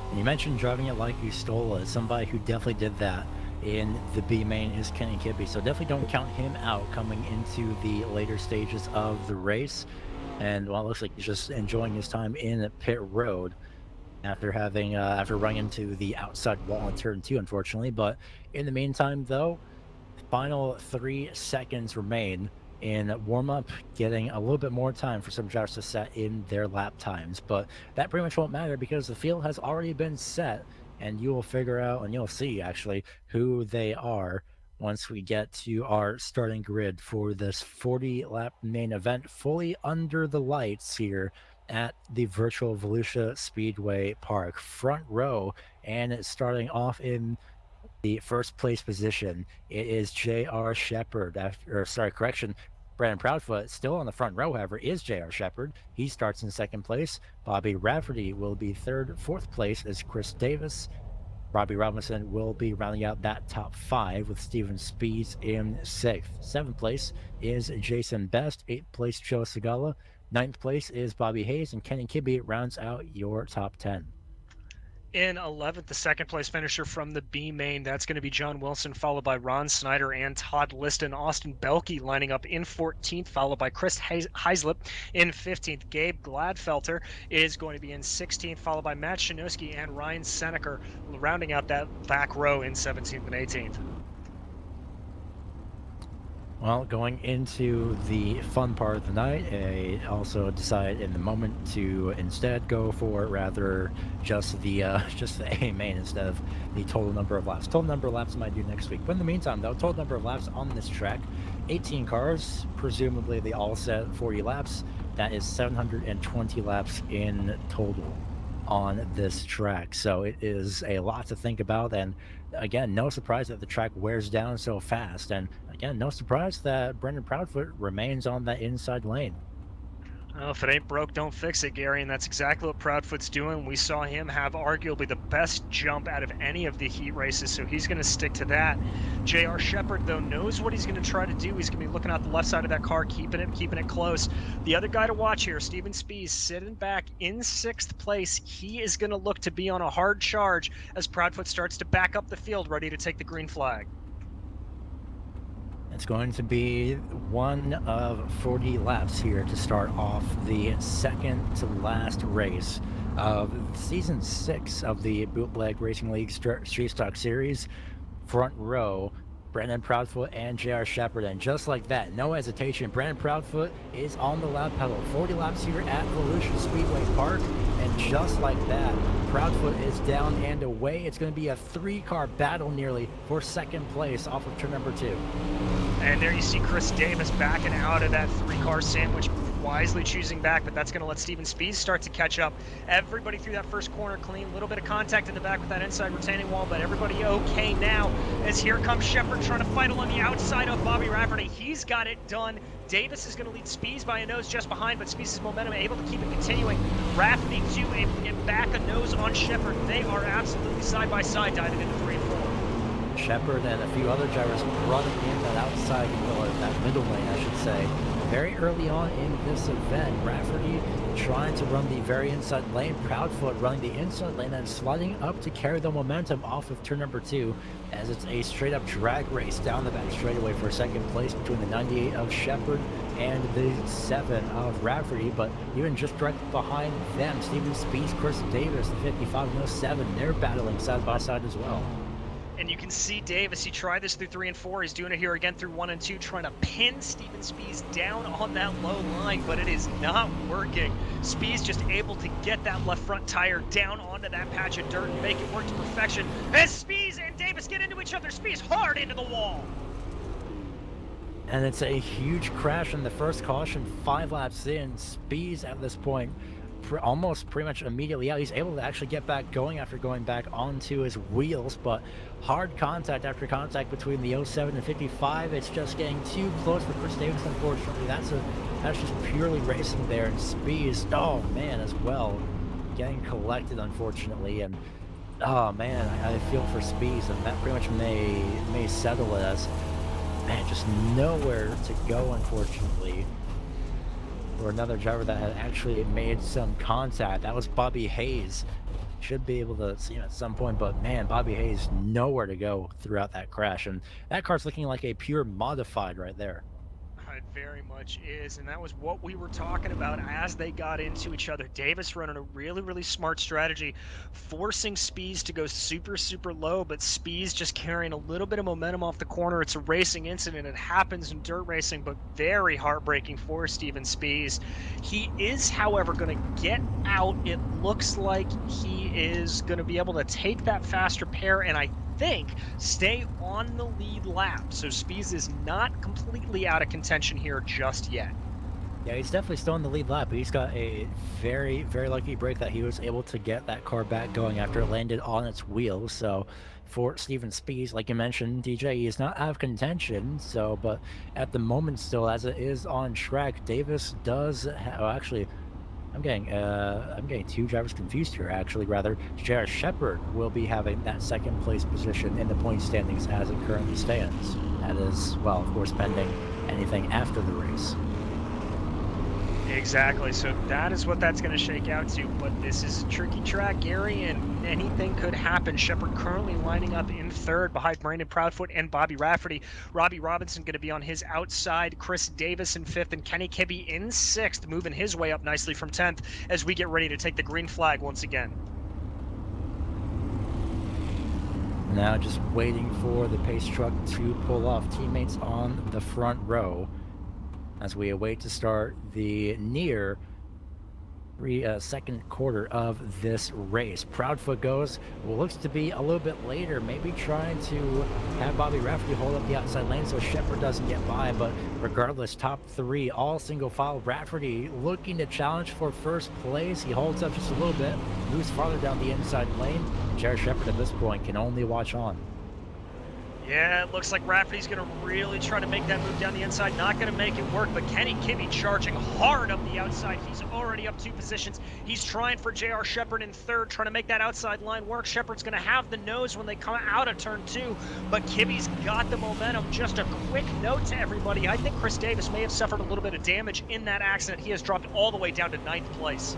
And you mentioned driving it like you stole it. Somebody who definitely did that in the B main is Kenny Kibbe, so definitely don't count him out coming into the later stages of the race. And well, it looks like he's just enjoying his time in pit road after running into the outside wall in turn 2, unfortunately. But in the meantime, though, final 3 seconds remain in warm-up, getting a little bit more time for some drivers to set in their lap times. But that pretty much won't matter because the field has already been set, and you will figure out, and you'll see actually, who they are once we get to our starting grid for this 40-lap main event, fully under the lights here at the virtual Volusia Speedway Park. Front row, and starting off in the first place position, it is J.R. Shepard. Brandon Proudfoot still on the front row, however, is J.R. Shepard. He starts in second place. Bobby Rafferty will be third. Fourth place is Chris Davis. Robbie Robinson will be rounding out that top five with Steven Spees in sixth. Seventh place is Jason Best. Eighth place, Joe Segala. Ninth place is Bobby Hayes, and Kenny Kibbe rounds out your top 10. In 11th, the second place finisher from the B main, that's going to be John Wilson, followed by Ron Snyder and Todd Liston. Austin Belke lining up in 14th, followed by Chris Heislip in 15th. Gabe Gladfelter is going to be in 16th, followed by Matt Shinoski and Ryan Seneker, rounding out that back row in 17th and 18th. Well, going into the fun part of the night, I also decided in the moment to instead go for rather just the A main instead of the total number of laps. Total number of laps I might do next week. But in the meantime, though, total number of laps on this track, 18 cars, presumably they all set 40 laps. That is 720 laps in total on this track. So it is a lot to think about, and again, no surprise that the track wears down so fast, and again, no surprise that Brendan Proudfoot remains on that inside lane. Well, if it ain't broke, don't fix it, Gary, and that's exactly what Proudfoot's doing. We saw him have arguably the best jump out of any of the heat races, so he's going to stick to that. J.R. Shepard, though, knows what he's going to try to do. He's going to be looking out the left side of that car, keeping it close. The other guy to watch here, Steven Spees, sitting back in 6th place. He is going to look to be on a hard charge as Proudfoot starts to back up the field, ready to take the green flag. It's going to be one of 40 laps here to start off the second to last race of season 6 of the Bootleg Racing League Street Stock Series. Front row, Brandon Proudfoot and J.R. Shepard, and just like that, no hesitation, Brandon Proudfoot is on the lap pedal. 40 laps here at Volusia Speedway Park, and just like that, Proudfoot is down and away. It's going to be a 3-car battle nearly for second place off of turn number 2. And there you see Chris Davis backing out of that 3-car sandwich, wisely choosing back, but that's going to let Steven Spees start to catch up. Everybody through that first corner clean, a little bit of contact in the back with that inside retaining wall, but everybody okay now, as here comes Shepard trying to fight along the outside of Bobby Rafferty. He's got it done. Davis is going to lead Spees by a nose just behind, but Spees' momentum able to keep it continuing. Rafferty, too, able to get back a nose on Shepard. They are absolutely side by side, diving into 3 and 4. Shepard and a few other drivers running in that outside, or that middle lane, I should say. Very early on in this event, Rafferty trying to run the very inside lane, Proudfoot running the inside lane and sliding up to carry the momentum off of turn number 2, as it's a straight up drag race down the back straightaway for second place between the 98 of Shepard and the 7 of Rafferty. But even just right behind them, Steven Spees, Chris Davis, the 55 and the 7, they're battling side by side as well. And you can see Davis, he tried this through 3 and 4. He's doing it here again through 1 and 2, trying to pin Steven Spees down on that low line, but it is not working. Spees just able to get that left front tire down onto that patch of dirt and make it work to perfection. As Spees and Davis get into each other, Spees hard into the wall. And it's a huge crash in the first caution, 5 laps in. Spees at this point almost pretty much immediately out. He's able to actually get back going after going back onto his wheels, but hard contact after contact between the 07 and 55. It's just getting too close for Chris Davis, unfortunately. That's just purely racing there, and Spees, oh man, as well, getting collected, unfortunately. And oh man, I feel for Spees, and that pretty much may settle it as, man, just nowhere to go, unfortunately, for another driver that had actually made some contact. That was Bobby Hayes. Should be able to see him at some point, but man, Bobby Hayes nowhere to go throughout that crash, and that car's looking like a pure modified right there. It very much is, and that was what we were talking about as they got into each other. Davis running a really, really smart strategy, forcing Spees to go super, super low, but Spees just carrying a little bit of momentum off the corner. It's a racing incident. It happens in dirt racing, but very heartbreaking for Steven Spees. He is, however, going to get out. It looks like he is going to be able to take that faster pair, and I think stay on the lead lap. So Spees is not completely out of contention here just yet. Yeah, he's definitely still in the lead lap, but he's got a very, very lucky break that he was able to get that car back going after it landed on its wheels. So for Steven Spees, like you mentioned, DJ, he is not out of contention. So, but at the moment still, as it is on track, Davis does, actually, I'm getting two drivers confused here, actually, rather. Jared Shepard will be having that second place position in the point standings as it currently stands. That is, well, of course, pending anything after the race. Exactly, so that is what that's going to shake out to, but this is a tricky track, Gary, and anything could happen. Shepard currently lining up in third behind Brandon Proudfoot and Bobby Rafferty. Robbie Robinson going to be on his outside, Chris Davis in fifth, and Kenny Kibbe in sixth, moving his way up nicely from 10th as we get ready to take the green flag once again. Now just waiting for the pace truck to pull off. Teammates on the front row as we await to start the near second quarter of this race. Proudfoot goes, what looks to be a little bit later, maybe trying to have Bobby Rafferty hold up the outside lane so Shepard doesn't get by, but regardless, top three, all single file. Rafferty looking to challenge for first place. He holds up just a little bit, moves farther down the inside lane, and Jared Shepard at this point can only watch on. Yeah, it looks like Rafferty's going to really try to make that move down the inside. Not going to make it work, but Kenny Kibbe charging hard up the outside. He's already up 2 positions. He's trying for J.R. Shepard in third, trying to make that outside line work. Shepard's going to have the nose when they come out of turn 2, but Kibbe's got the momentum. Just a quick note to everybody. I think Chris Davis may have suffered a little bit of damage in that accident. He has dropped all the way down to 9th place.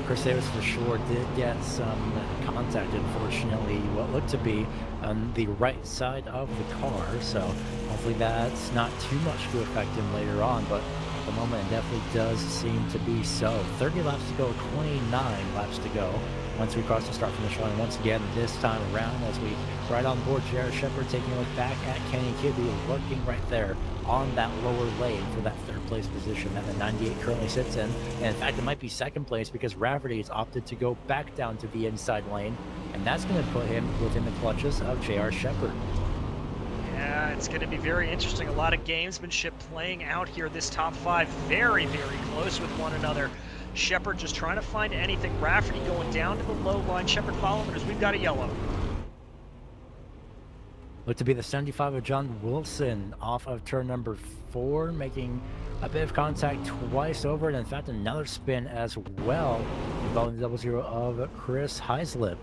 Chris Davis for sure did get some contact, unfortunately, what looked to be on the right side of the car, so hopefully that's not too much to affect him later on, but at the moment it definitely does seem to be so. 30 laps to go, 29 laps to go once we cross the start finish line once again this time around as we ride on board Jared Shepard, taking a look back at Kenny Kibbe, looking right there on that lower lane for that third place position that the 98 currently sits in. And in fact, it might be second place because Rafferty has opted to go back down to the inside lane, and that's going to put him within the clutches of J.R. Shepard. Yeah, it's going to be very interesting. A lot of gamesmanship playing out here. This top 5 very, very close with one another. Shepard just trying to find anything. Rafferty going down to the low line. Shepard following, but as we've got a yellow. Look to be the 75 of John Wilson off of turn number 4, making a bit of contact twice over, and in fact another spin as well, involving the 00 of Chris Heislip.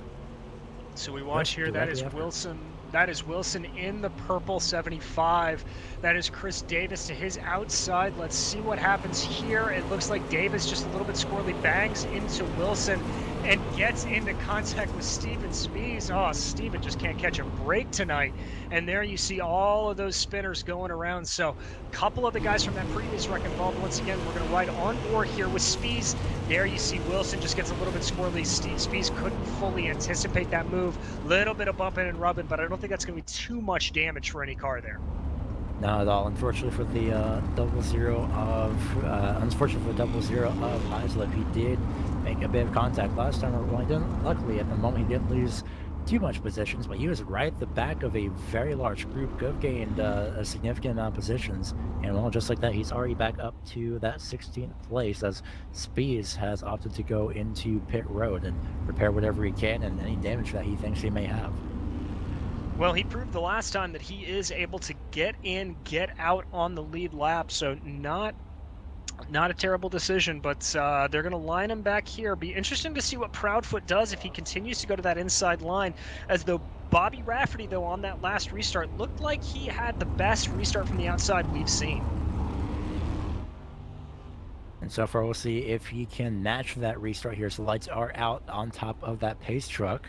So we watch here, that is Wilson. That is Wilson in the purple 75. That is Chris Davis to his outside. Let's see what happens here. It looks like Davis just a little bit squirrely bangs into Wilson and gets into contact with Steven Spees. Oh, Steven just can't catch a break tonight. And there you see all of those spinners going around. So a couple of the guys from that previous wreck involved. Once again, we're going to ride on board here with Spees. There you see Wilson just gets a little bit squirrely. Spees couldn't fully anticipate that move. Little bit of bumping and rubbing, but I don't think that's going to be too much damage for any car there. Not at all. Unfortunately for the 00 of Heislip, he did make a bit of contact last time. Well, he didn't. Luckily, at the moment, he didn't lose too much positions, but he was right at the back of a very large group. Could have gained a significant amount of positions, and well, just like that, he's already back up to that 16th place as Spees has opted to go into pit road and repair whatever he can and any damage that he thinks he may have. Well, he proved the last time that he is able to get in, get out on the lead lap, so not a terrible decision, but they're going to line him back here. Be interesting to see what Proudfoot does if he continues to go to that inside line, as though Bobby Rafferty, though, on that last restart, looked like he had the best restart from the outside we've seen. And so far, we'll see if he can match that restart here. So the lights are out on top of that pace truck.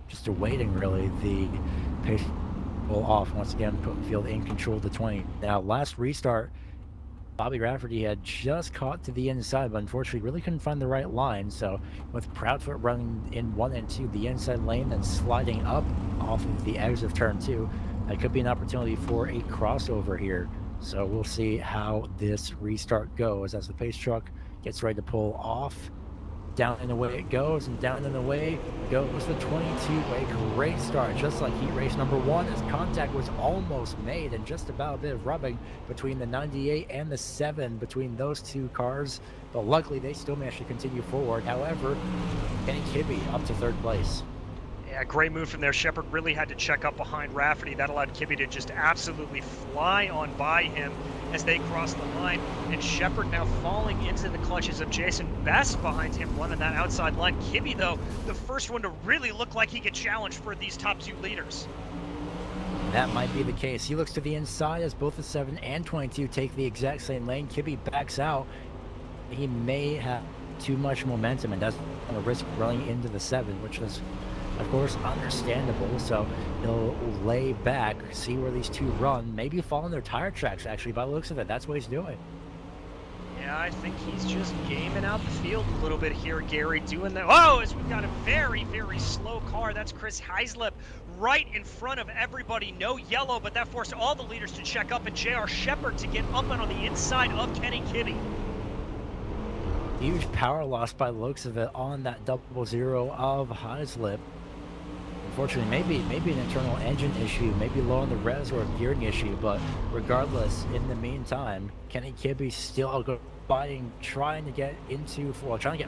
Just awaiting really the pace pull off once again, put the field in control of the 20. Now, last restart, Bobby Rafferty had just caught to the inside, but unfortunately really couldn't find the right line. So with Proudfoot running in 1 and 2, the inside lane, and sliding up off of the edge of turn 2, that could be an opportunity for a crossover here. So we'll see how this restart goes as the pace truck gets ready to pull off. Down and away it goes, and down and away goes the 22-way. Great start, just like heat race number 1, as contact was almost made, and just about a bit of rubbing between the 98 and the 7 between those two cars. But luckily, they still managed to continue forward. However, Kenny Kibbe up to 3rd place. Yeah, great move from there. Shepard really had to check up behind Rafferty. That allowed Kibbe to just absolutely fly on by him as they crossed the line. And Shepard now falling into the clutches of Jason Best behind him, running that outside line. Kibbe, though, the first one to really look like he could challenge for these top 2 leaders. That might be the case. He looks to the inside as both the 7 and 22 take the exact same lane. Kibbe backs out. He may have too much momentum and doesn't want to risk running into the 7, which is, of course, understandable. So he'll lay back, see where these two run, maybe fall in their tire tracks, actually, by the looks of it. That's what he's doing. Yeah, I think he's just gaming out the field a little bit here, Gary, doing that. Oh, as we've got a very, very slow car. That's Chris Heislip right in front of everybody. No yellow, but that forced all the leaders to check up, and J.R. Shepard to get up and on the inside of Kenny Kibbe. Huge power loss by the looks of it on that 0-0 of Heislip. Unfortunately, maybe an internal engine issue, maybe low on the res or a gearing issue, but regardless, in the meantime, Kenny Kibbe still fighting, trying to get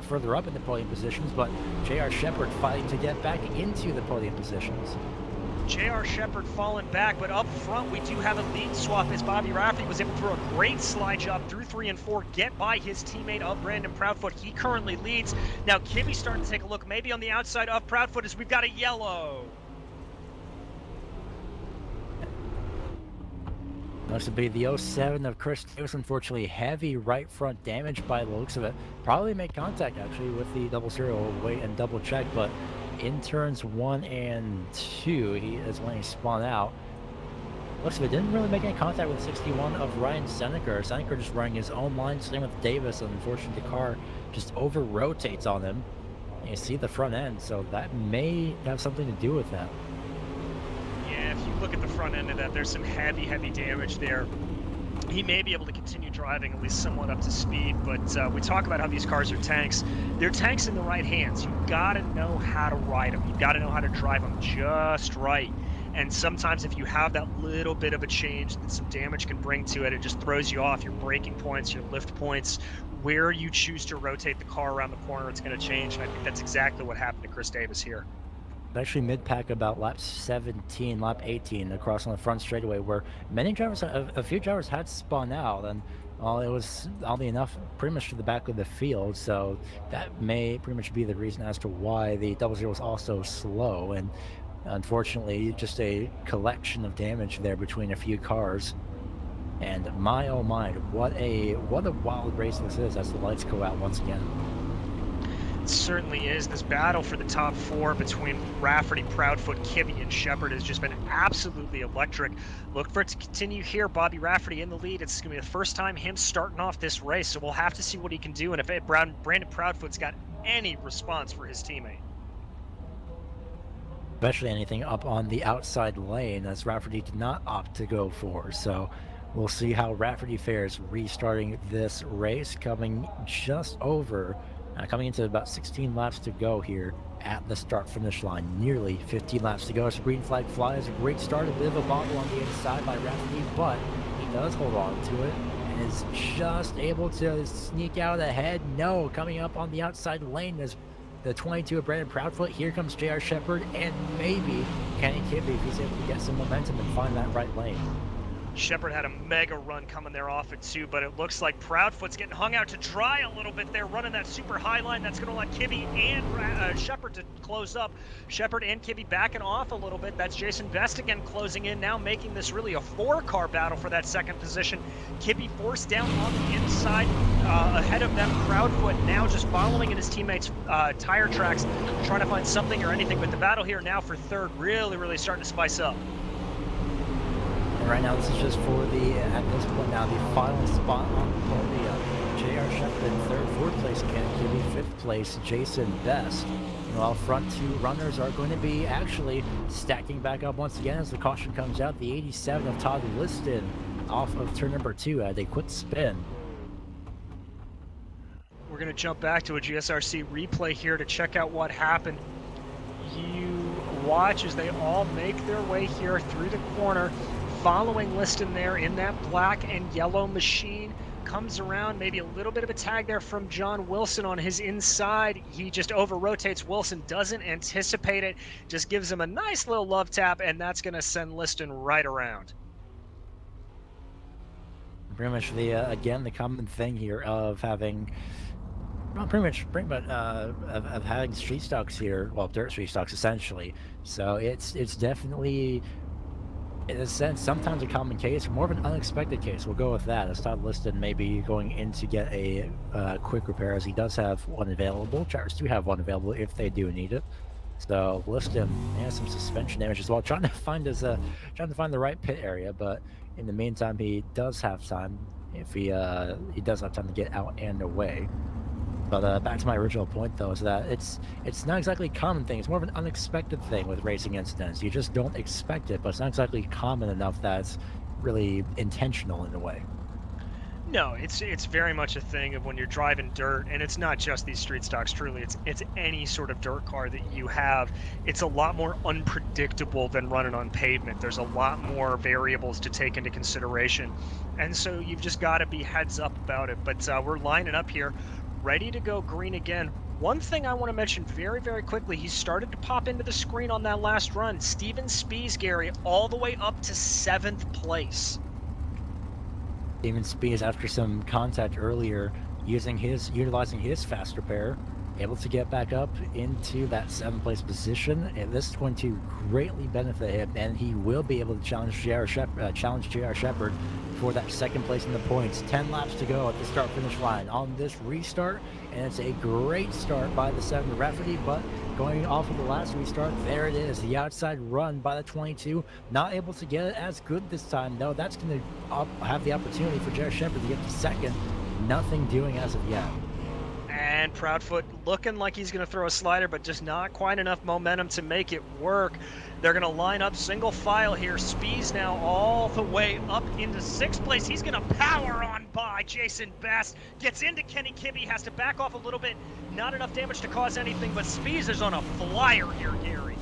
further up in the podium positions, but J.R. Shepard fighting to get back into the podium positions. J.R. Shepard falling back, but up front we do have a lead swap as Bobby Rafferty was able to throw a great slide job through 3 and 4, get by his teammate of Brandon Proudfoot. He currently leads. Now Kibbe's starting to take a look maybe on the outside of Proudfoot as we've got a yellow. Looks to be the 07 of Chris Davis. Unfortunately, heavy right front damage by the looks of it. Probably made contact actually with the 0-0. Wait and double check, but in turns 1 and 2, he is when he spun out. Looks like it didn't really make any contact with 61 of Ryan Seneca. Seneca just running his own line, same with Davis, and unfortunately the car just over rotates on him. And you see the front end, so that may have something to do with that. Yeah, if you look at the front end of that, there's some heavy damage there. He may be able to continue driving at least somewhat up to speed, but we talk about how these cars are tanks. They're tanks in the right hands. You've got to know how to ride them. You've got to know how to drive them just right. And sometimes if you have that little bit of a change that some damage can bring to it, it just throws you off your braking points, your lift points. Where you choose to rotate the car around the corner, it's going to change. And I think that's exactly what happened to Chris Davis here. Actually mid-pack about lap 17, lap 18 across on the front straightaway, where many drivers, a few drivers had spun out, and it was oddly enough pretty much to the back of the field, so that may pretty much be the reason as to why the 0-0 was also slow, and unfortunately just a collection of damage there between a few cars. And my oh my, what a wild race this is as the lights go out once again. Certainly is. This battle for the top 4 between Rafferty, Proudfoot, Kibbe, and Shepard has just been absolutely electric. Look for it to continue here. Bobby Rafferty in the lead. It's going to be the first time him starting off this race, so we'll have to see what he can do, and if Brandon Proudfoot's got any response for his teammate. Especially anything up on the outside lane, as Rafferty did not opt to go for. So we'll see how Rafferty fares restarting this race, coming into about 16 laps to go here at the start-finish line. Nearly 15 laps to go as the green flag flies. A great start, a bit of a bobble on the inside by Rafferty, but he does hold on to it and is just able to sneak out ahead. No, coming up on the outside lane is the 22 of Brandon Proudfoot. Here comes J.R. Shepard and maybe Kenny Kibbe if he's able to get some momentum and find that right lane. Shepard had a mega run coming there off it too, but it looks like Proudfoot's getting hung out to dry a little bit there, running that super high line. That's going to let Kibbe and Shepard to close up. Shepard and Kibbe backing off a little bit. That's Jason Best again closing in, now making this really a 4-car battle for that second position. Kibbe forced down on the inside ahead of them. Proudfoot now just following in his teammates' tire tracks, trying to find something or anything, but the battle here now for third really starting to spice up. Right now, this is just for at this point now, the final spot on the podium. J.R. Shepard in third, fourth place, Ken Kibbe, fifth place, Jason Best. While front two runners are going to be actually stacking back up once again as the caution comes out. The 87 of Todd Liston off of turn number 2 at a quick spin. We're going to jump back to a GSRC replay here to check out what happened. You watch as they all make their way here through the corner, following Liston there in that black and yellow machine. Comes around, maybe a little bit of a tag there from John Wilson on his inside. He just over-rotates Wilson, doesn't anticipate it, just gives him a nice little love tap, and that's going to send Liston right around. Pretty much again, the common thing here of having, well, pretty much of having street stocks here, well, dirt street stocks essentially. So it's definitely, in a sense, sometimes a common case, more of an unexpected case. We'll go with that, as Todd Liston may be going in to get a quick repair, as he does have one available. Drivers do have one available if they do need it. So Liston has some suspension damage as well, trying to find the right pit area. But in the meantime, he does have time if he does have time to get out and away. But back to my original point, though, is that it's not exactly a common thing. It's more of an unexpected thing with racing incidents. You just don't expect it, but it's not exactly common enough that it's really intentional in a way. No, it's very much a thing of when you're driving dirt, and it's not just these street stocks, truly. It's any sort of dirt car that you have. It's a lot more unpredictable than running on pavement. There's a lot more variables to take into consideration. And so you've just got to be heads up about it. But we're lining up here, ready to go green again. One thing I want to mention very, very quickly, he started to pop into the screen on that last run. Steven Spies, Gary, all the way up to 7th place. Steven Spies, after some contact earlier, utilizing his fast repair, able to get back up into that 7th place position, and this is going to greatly benefit him, and he will be able to challenge J.R. Shepard for that 2nd place in the points. 10 laps to go at the start-finish line on this restart, and it's a great start by the 7 Rafferty, but going off of the last restart, there it is, the outside run by the 22, not able to get it as good this time. No, that's going to have the opportunity for J.R. Shepard to get to 2nd. Nothing doing as of yet. And Proudfoot looking like he's going to throw a slider, but just not quite enough momentum to make it work. They're going to line up single file here. Spies now all the way up into 6th place. He's going to power on by Jason Best. Gets into Kenny Kibbe, has to back off a little bit. Not enough damage to cause anything, but Spies is on a flyer here, Gary.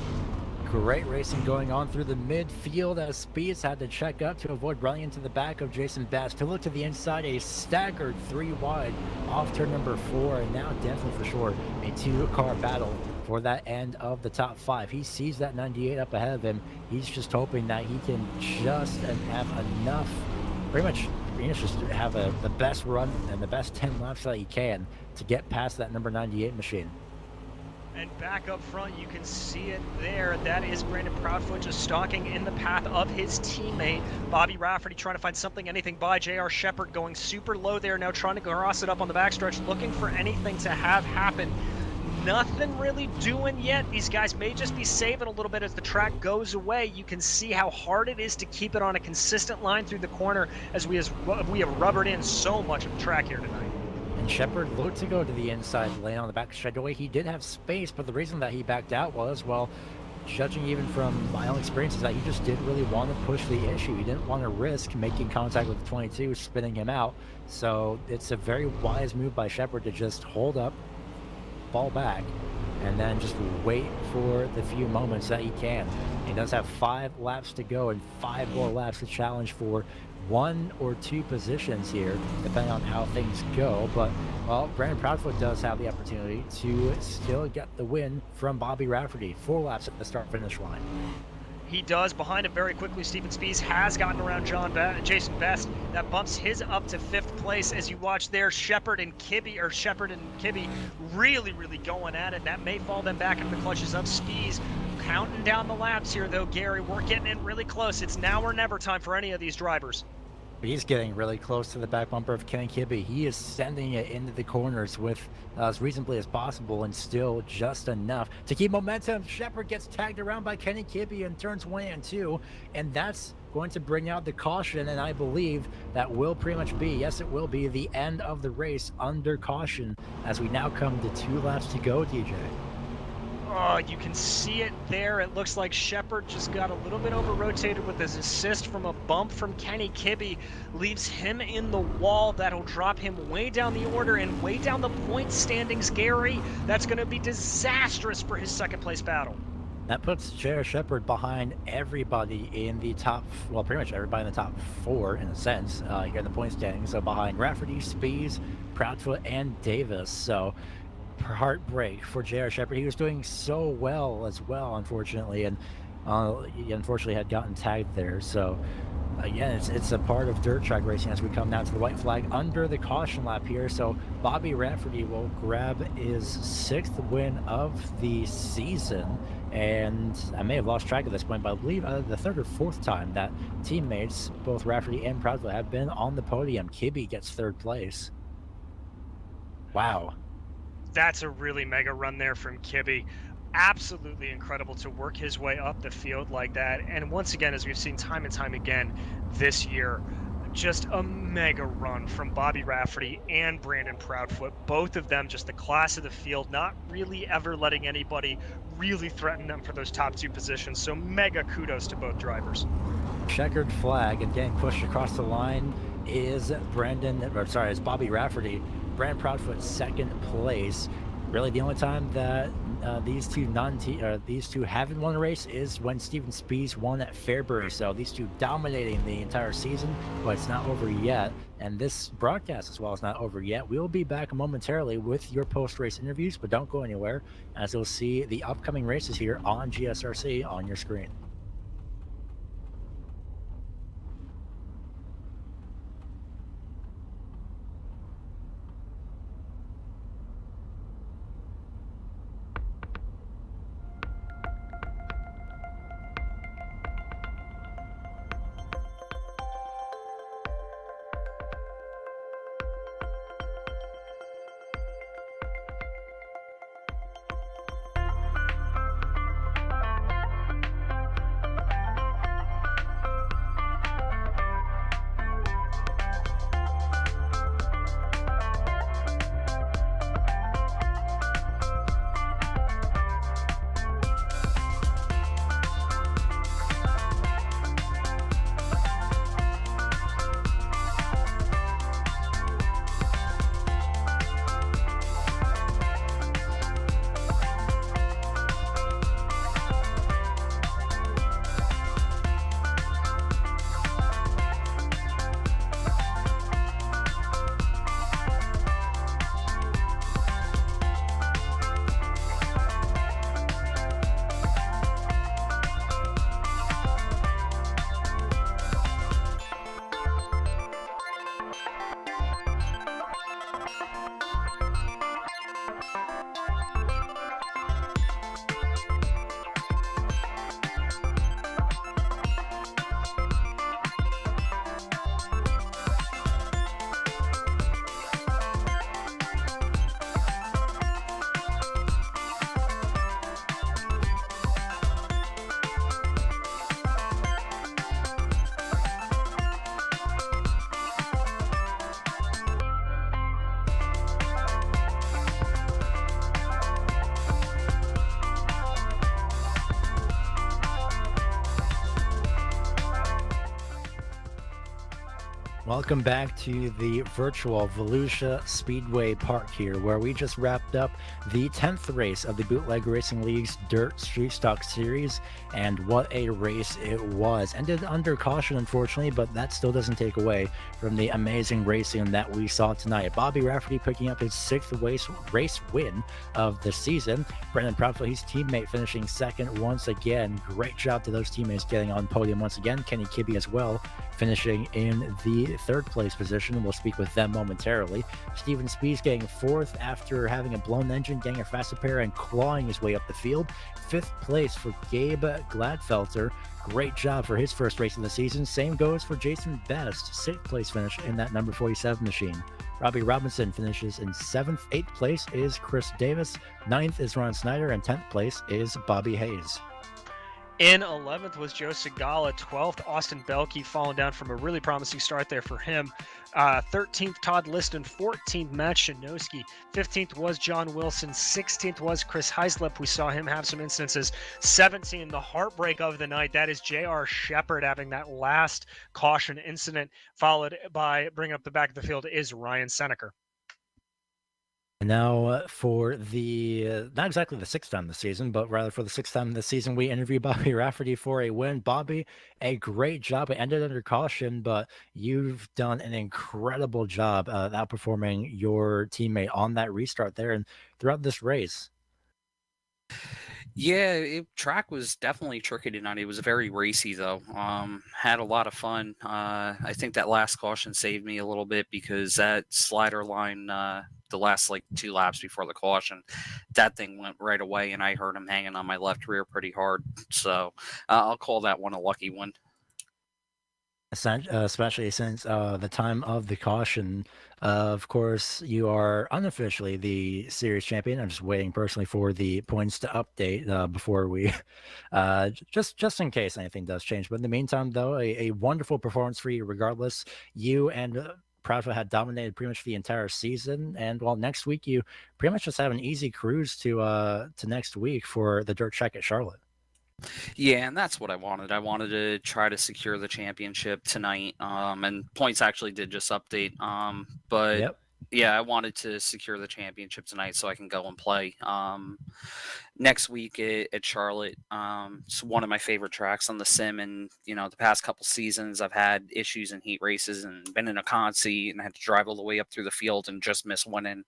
Great racing going on through the midfield as Spies had to check up to avoid running into the back of Jason Best. To look to the inside, a staggered 3 wide off turn number 4, and now definitely for sure a 2-car battle for that end of the top 5. He sees that 98 up ahead of him. He's just hoping that he can just have enough, pretty much just have the best run and the best 10 laps that he can to get past that number 98 machine. And back up front, you can see it there. That is Brandon Proudfoot just stalking in the path of his teammate. Bobby Rafferty trying to find something, anything by J.R. Shepard going super low there, now trying to cross it up on the backstretch, looking for anything to have happen. Nothing really doing yet. These guys may just be saving a little bit as the track goes away. You can see how hard it is to keep it on a consistent line through the corner as we have rubbered in so much of the track here tonight. And Shepard looked to go to the inside lane on the back straightaway. He did have space, but the reason that he backed out was, well, judging even from my own experiences, that he just didn't really want to push the issue. He didn't want to risk making contact with the 22, spinning him out. So it's a very wise move by Shepard to just hold up, fall back, and then just wait for the few moments that he can. He does have 5 laps to go and 5 more laps to challenge for 1 or 2 positions here, depending on how things go. But, well, Brandon Proudfoot does have the opportunity to still get the win from Bobby Rafferty. 4 laps at the start-finish line. He does. Behind him very quickly, Steven Spies has gotten around Jason Best. That bumps his up to 5th place as you watch there. Shepard and Kibbe really, really going at it. That may fall them back into the clutches of Spies. Counting down the laps here, though, Gary. We're getting in really close. It's now or never time for any of these drivers. He's getting really close to the back bumper of Kenny Kibbe. He is sending it into the corners with as reasonably as possible and still just enough to keep momentum. Shepard gets tagged around by Kenny Kibbe in turns 1 and 2, and that's going to bring out the caution, and I believe that will pretty much be, yes, it will be the end of the race under caution as we now come to 2 laps to go, DJ. Oh, you can see it there. It looks like Shepard just got a little bit over-rotated with his assist from a bump from Kenny Kibbe. Leaves him in the wall. That'll drop him way down the order and way down the point standings, Gary. That's going to be disastrous for his second-place battle. That puts J.R. Shepard behind everybody in the top, well, pretty much everybody in the top 4, in a sense, here in the point standings. So behind Rafferty, Spees, Proudfoot, and Davis. So heartbreak for J.R. Shepard. He was doing so well as well, unfortunately, and he unfortunately had gotten tagged there. So again, it's a part of dirt track racing as we come down to the white flag under the caution lap here. So Bobby Rafferty will grab his 6th win of the season, and I may have lost track at this point, but I believe the 3rd or 4th time that teammates, both Rafferty and Proudfoot, have been on the podium. Kibbe gets 3rd place. Wow. That's a really mega run there from Kibbe. Absolutely incredible to work his way up the field like that. And once again, as we've seen time and time again this year, just a mega run from Bobby Rafferty and Brandon Proudfoot. Both of them just the class of the field, not really ever letting anybody really threaten them for those top 2 positions. So mega kudos to both drivers. Checkered flag and getting pushed across the line is Bobby Rafferty. Brandon Proudfoot 2nd place. Really, the only time that these two haven't won a race is when Steven Spees won at Fairbury. So these two dominating the entire season, but it's not over yet. And this broadcast as well is not over yet. We'll be back momentarily with your post-race interviews, but don't go anywhere, as you'll see the upcoming races here on GSRC on your screen. Welcome back to the virtual Volusia Speedway Park here, where we just wrapped up the 10th race of the Bootleg Racing League's Dirt Street Stock Series, and what a race it was. Ended under caution, unfortunately, but that still doesn't take away from the amazing racing that we saw tonight. Bobby Rafferty picking up his 6th race win of the season. Brandon Proudfoot, his teammate, finishing 2nd once again. Great job to those teammates getting on podium once again. Kenny Kibbe as well, finishing in the third place position. We'll speak with them momentarily. Steven Spees getting fourth after having a blown engine, getting a faster pair and clawing his way up the field. Fifth place for Gabe Gladfelter. Great job for his first race of the season. Same goes for Jason Best. Sixth place finish in that number 47 machine. Robbie Robinson finishes in 7th. 8th place is Chris Davis. 9th is Ron Snyder. And 10th place is Bobby Hayes. In 11th was Joe Segala. 12th, Austin Belkey, falling down from a really promising start there for him. 13th, Todd Liston. 14th, Matt Shinoski. 15th was John Wilson. 16th was Chris Heislip. We saw him have some instances. 17th, the heartbreak of the night. That is J.R. Shepard having that last caution incident, followed by, bring up the back of the field, is Ryan Seneker. And now for the, not exactly the sixth time this season, but rather for the sixth time this season, we interview Bobby Rafferty for a win. Bobby, a great job. It ended under caution, but you've done an incredible job outperforming your teammate on that restart there and throughout this race. Yeah, track was definitely tricky tonight. It was very racy, though. Had a lot of fun. I think that last caution saved me a little bit because that slider line, the last like 2 laps before the caution, that thing went right away, and I heard him hanging on my left rear pretty hard. So I'll call that one a lucky one. Especially since the time of the caution, of course, you are unofficially the series champion. I'm just waiting personally for the points to update before we, just in case anything does change. But in the meantime, though, a wonderful performance for you regardless. You and Proudfoot had dominated pretty much the entire season, and while next week you pretty much just have an easy cruise to next week for the dirt track at Charlotte. Yeah, and that's what I wanted. I wanted to try to secure the championship tonight. And points actually did just update. But Yep. yeah, I wanted to secure the championship tonight so I can go and play next week at Charlotte. It's one of my favorite tracks on the sim, and the past couple seasons I've had issues in heat races and been in a con seat and had to drive all the way up through the field and just miss winning,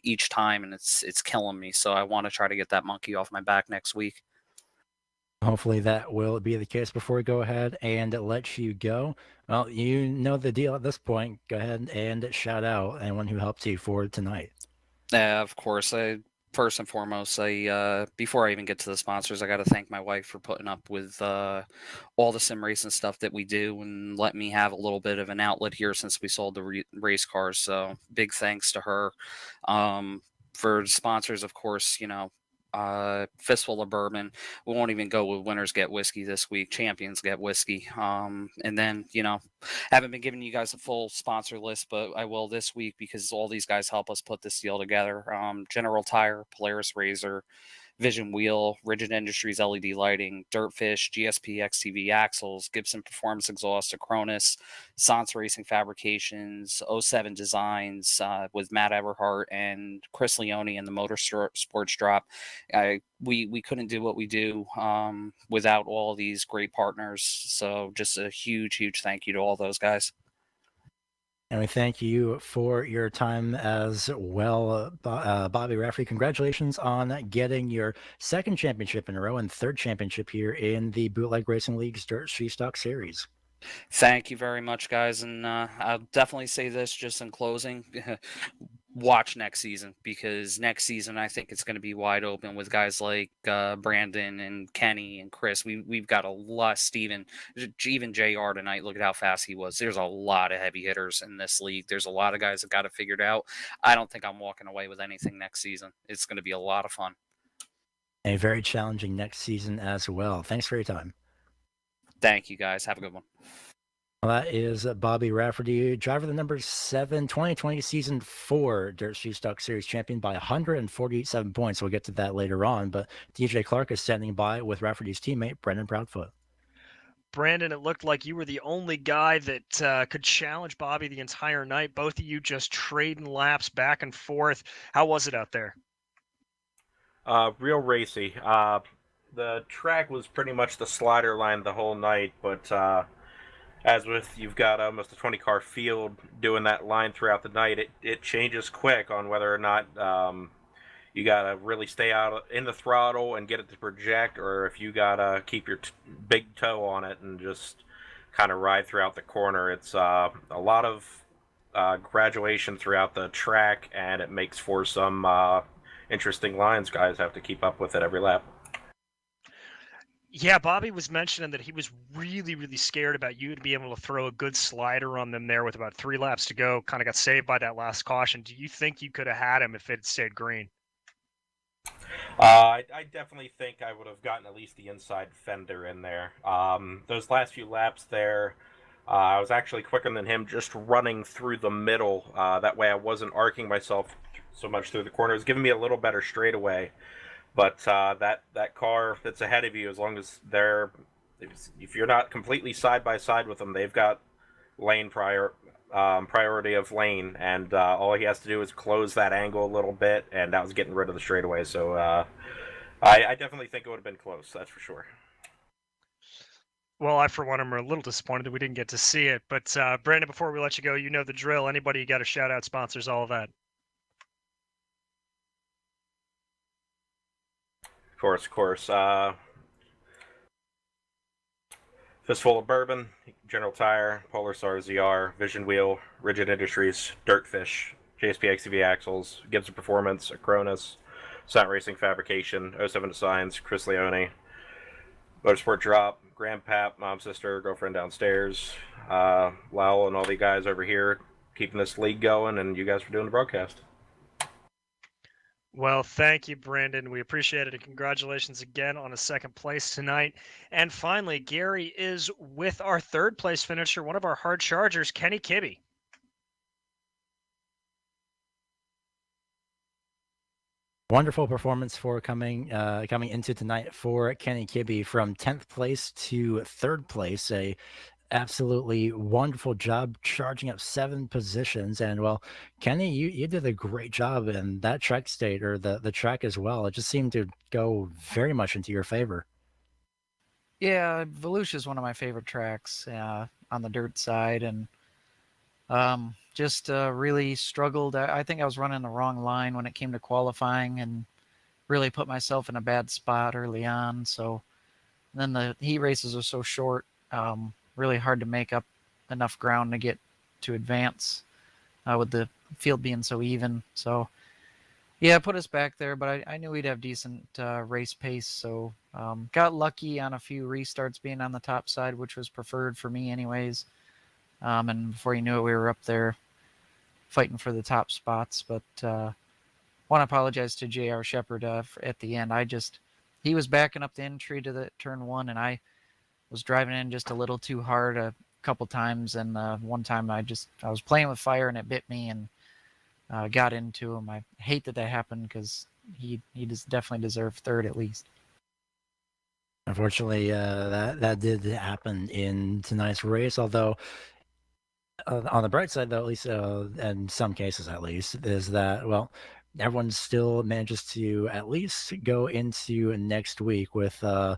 each time, and it's killing me. So I want to try to get that monkey off my back next week. Hopefully that will be the case. Before we go ahead and let you go, well, you know the deal at this point. Go ahead and shout out anyone who helped you for tonight. Of course. First and foremost, before I even get to the sponsors, I got to thank my wife for putting up with all the sim racing stuff that we do and let me have a little bit of an outlet here since we sold the race cars. So big thanks to her. For sponsors, of course, Fistful of Bourbon. We won't even go with winners get whiskey this week. Champions get whiskey. And then, haven't been giving you guys a full sponsor list, but I will this week because all these guys help us put this deal together. General Tire, Polaris Razor, Vision Wheel, Rigid Industries LED Lighting, Dirtfish, GSP XTV Axles, Gibson Performance Exhaust, Acronis, Sans Racing Fabrications, 07 Designs with Matt Everhart and Chris Leone and the Motorsports Drop. We couldn't do what we do without all these great partners. So just a huge, huge thank you to all those guys. And we thank you for your time as well, Bobby Rafferty. Congratulations on getting your second championship in a row and third championship here in the Bootleg Racing League's Dirt Street Stock Series. Thank you very much, guys. And I'll definitely say this just in closing. Watch next season, because next season I think it's going to be wide open with guys like Brandon and Kenny and Chris. We've got a lot. Steven, even JR tonight, look at how fast he was. There's a lot of heavy hitters in this league. There's a lot of guys that got it figured out. I don't think I'm walking away with anything next season. It's going to be a lot of fun. A very challenging next season as well. Thanks for your time. Thank you, guys. Have a good one. Well, that is Bobby Rafferty, driver of the number 7 2020 Season 4 Dirt Street Stock Series champion by 147 points. We'll get to that later on, but DJ Clark is standing by with Rafferty's teammate, Brendan Proudfoot. Brandon, it looked like you were the only guy that could challenge Bobby the entire night. Both of you just trading laps back and forth. How was it out there? Real racy. The track was pretty much the slider line the whole night, but as with you've got almost a 20-car field doing that line throughout the night, it changes quick on whether or not you got to really stay out in the throttle and get it to project, or if you got to keep your big toe on it and just kind of ride throughout the corner. It's a lot of graduation throughout the track, and it makes for some interesting lines. Guys have to keep up with it every lap. Yeah, Bobby was mentioning that he was really, really scared about you to be able to throw a good slider on them there with about 3 laps to go. Kind of got saved by that last caution. Do you think you could have had him if it had stayed green? I definitely think I would have gotten at least the inside fender in there. Those last few laps there, I was actually quicker than him just running through the middle. That way I wasn't arcing myself so much through the corner. It was giving me a little better straightaway. But that car that's ahead of you, as long as if you're not completely side by side with them, they've got priority of lane, and all he has to do is close that angle a little bit, and that was getting rid of the straightaway. So I definitely think it would have been close, that's for sure. Well, I, for one, am a little disappointed that we didn't get to see it. But Brandon, before we let you go, you know the drill. Anybody you got to shout out, sponsors, all of that. Of course. Fistful of Bourbon, General Tire, Polar Star ZR, Vision Wheel, Rigid Industries, Dirtfish, JSP XCV Axles, Gibson Performance, Acronis, SimRacing Fabrication, 07 Designs, Chris Leone, Motorsport Drop, Grandpap, Mom, Sister, Girlfriend Downstairs, Lowell, and all the guys over here keeping this league going, and you guys for doing the broadcast. Well, thank you, Brandon. We appreciate it, and congratulations again on a second place tonight. And finally, Gary is with our third place finisher, one of our hard chargers, Kenny Kibbe. Wonderful performance for coming into tonight for Kenny Kibbe from 10th place to 3rd place. A absolutely wonderful job charging up 7 positions. And well, Kenny, you did a great job in that track state, or the track as well. It just seemed to go very much into your favor. Yeah, Volusia is one of my favorite tracks on the dirt side, and just really struggled. I think I was running the wrong line when it came to qualifying, and really put myself in a bad spot early on. So then the heat races are so short, really hard to make up enough ground to get to advance with the field being so even. So yeah, put us back there, but I knew we'd have decent race pace. So got lucky on a few restarts being on the top side, which was preferred for me anyways. And before you knew it, we were up there fighting for the top spots. But want to apologize to J.R. Shepard at the end. He was backing up the entry to the turn 1, and I was driving in just a little too hard a couple times. And one time I was playing with fire and it bit me and got into him. I hate that happened because he just definitely deserved 3rd at least. Unfortunately, that did happen in tonight's race, although on the bright side, though, at least in some cases at least, is that, well, everyone still manages to at least go into next week with the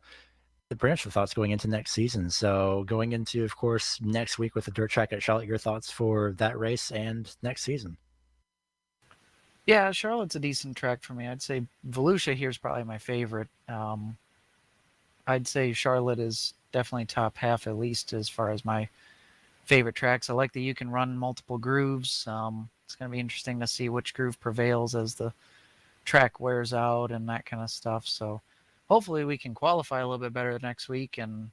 branch of thoughts going into next season. So going into, of course, next week with the dirt track at Charlotte, your thoughts for that race and next season? Yeah, Charlotte's a decent track for me. I'd say Volusia here is probably my favorite. I'd say Charlotte is definitely top half, at least as far as my favorite tracks. I like that you can run multiple grooves. It's going to be interesting to see which groove prevails as the track wears out and that kind of stuff. So hopefully we can qualify a little bit better next week and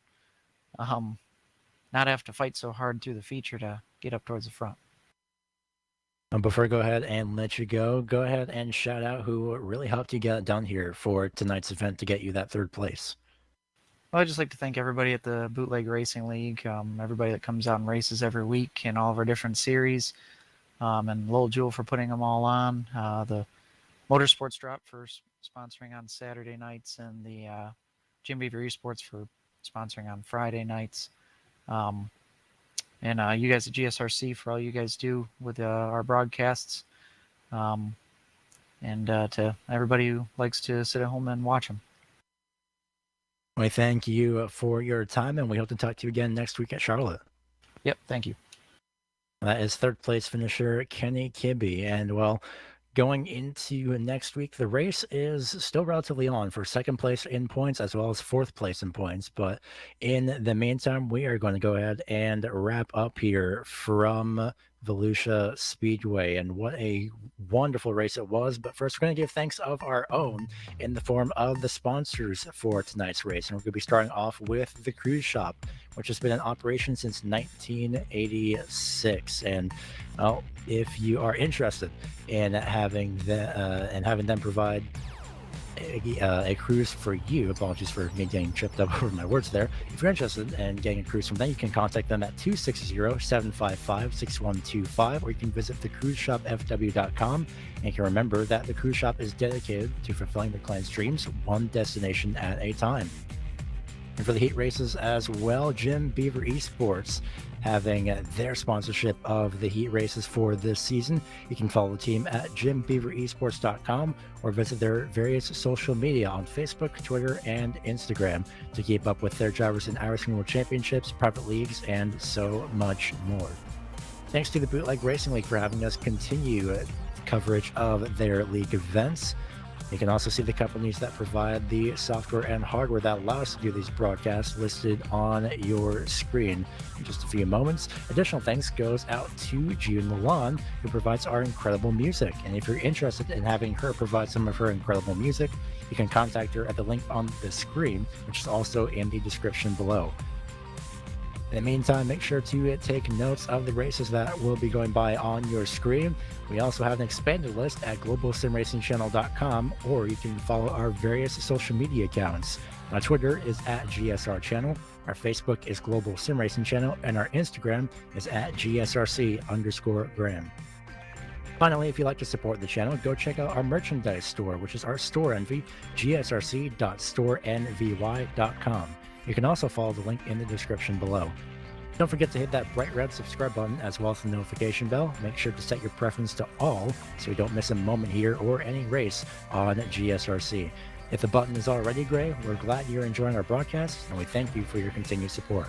not have to fight so hard through the feature to get up towards the front. Before I go ahead and let you go ahead and shout out who really helped you get it done here for tonight's event to get you that 3rd place. Well, I'd just like to thank everybody at the Bootleg Racing League, everybody that comes out and races every week in all of our different series, and Lowell Jewell for putting them all on, the Motorsports Drop for sponsoring on Saturday nights, and the Jim Beaver eSports for sponsoring on Friday nights, and you guys at GSRC for all you guys do with our broadcasts, and to everybody who likes to sit at home and watch them. We thank you for your time, and we hope to talk to you again next week at Charlotte. Yep, thank you. That is 3rd place finisher Kenny Kibbe. And well, Going into next week, the race is still relatively on for second place in points as well as fourth place in points. But in the meantime, we are going to go ahead and wrap up here from Volusia Speedway. And what a wonderful race it was. But first, we're going to give thanks of our own in the form of the sponsors for tonight's race. And we're going to be starting off with the Cruise Shop, which has been in operation since 1986. And if you are interested in having them provide a cruise for you, apologies for me getting tripped up over my words there. If you're interested in getting a cruise from them, you can contact them at 260-755-6125, or you can visit thecruiseshopfw.com. And you can remember that the Cruise Shop is dedicated to fulfilling the client's dreams, one destination at a time. And for the heat races as well, Beaver eSports having their sponsorship of the heat races for this season. You can follow the team at beaveresports.com or visit their various social media on Facebook, Twitter, and Instagram to keep up with their drivers in iRacing World Championships, private leagues, and so much more. Thanks to the Bootleg Racing League for having us continue coverage of their league events. You can also see the companies that provide the software and hardware that allow us to do these broadcasts listed on your screen in just a few moments. Additional thanks goes out to June Milan, who provides our incredible music. And if you're interested in having her provide some of her incredible music, you can contact her at the link on the screen, which is also in the description below. In the meantime, make sure to take notes of the races that will be going by on your screen. We also have an expanded list at globalsimracingchannel.com, or you can follow our various social media accounts. Our Twitter is at GSR Channel, our Facebook is Global Sim Racing Channel, and our Instagram is at GSRC_Graham. Finally, if you'd like to support the channel, go check out our merchandise store, which is our store envy, gsrc.storenvy.com. You can also follow the link in the description below. Don't forget to hit that bright red subscribe button as well as the notification bell. Make sure to set your preference to all so you don't miss a moment here or any race on GSRC. If the button is already gray, we're glad you're enjoying our broadcast, and we thank you for your continued support.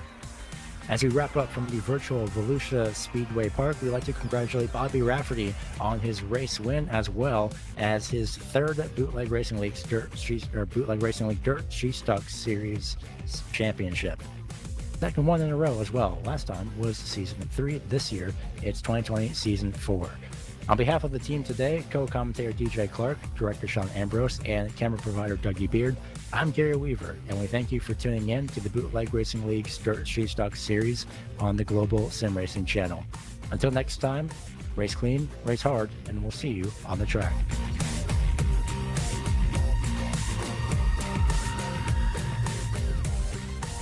As we wrap up from the virtual Volusia Speedway Park, we'd like to congratulate Bobby Rafferty on his race win, as well as his third Bootleg Racing League Dirt Street Stock Series championship. Second one in a row as well. Last time was season 3. This year, it's 2020 season 4. On behalf of the team today, co-commentator DJ Clark, director Sean Ambrose, and camera provider Dougie Beard, I'm Gary Weaver, and we thank you for tuning in to the Bootleg Racing League's Dirt Street Stock Series on the Global Sim Racing channel. Until next time, race clean, race hard, and we'll see you on the track.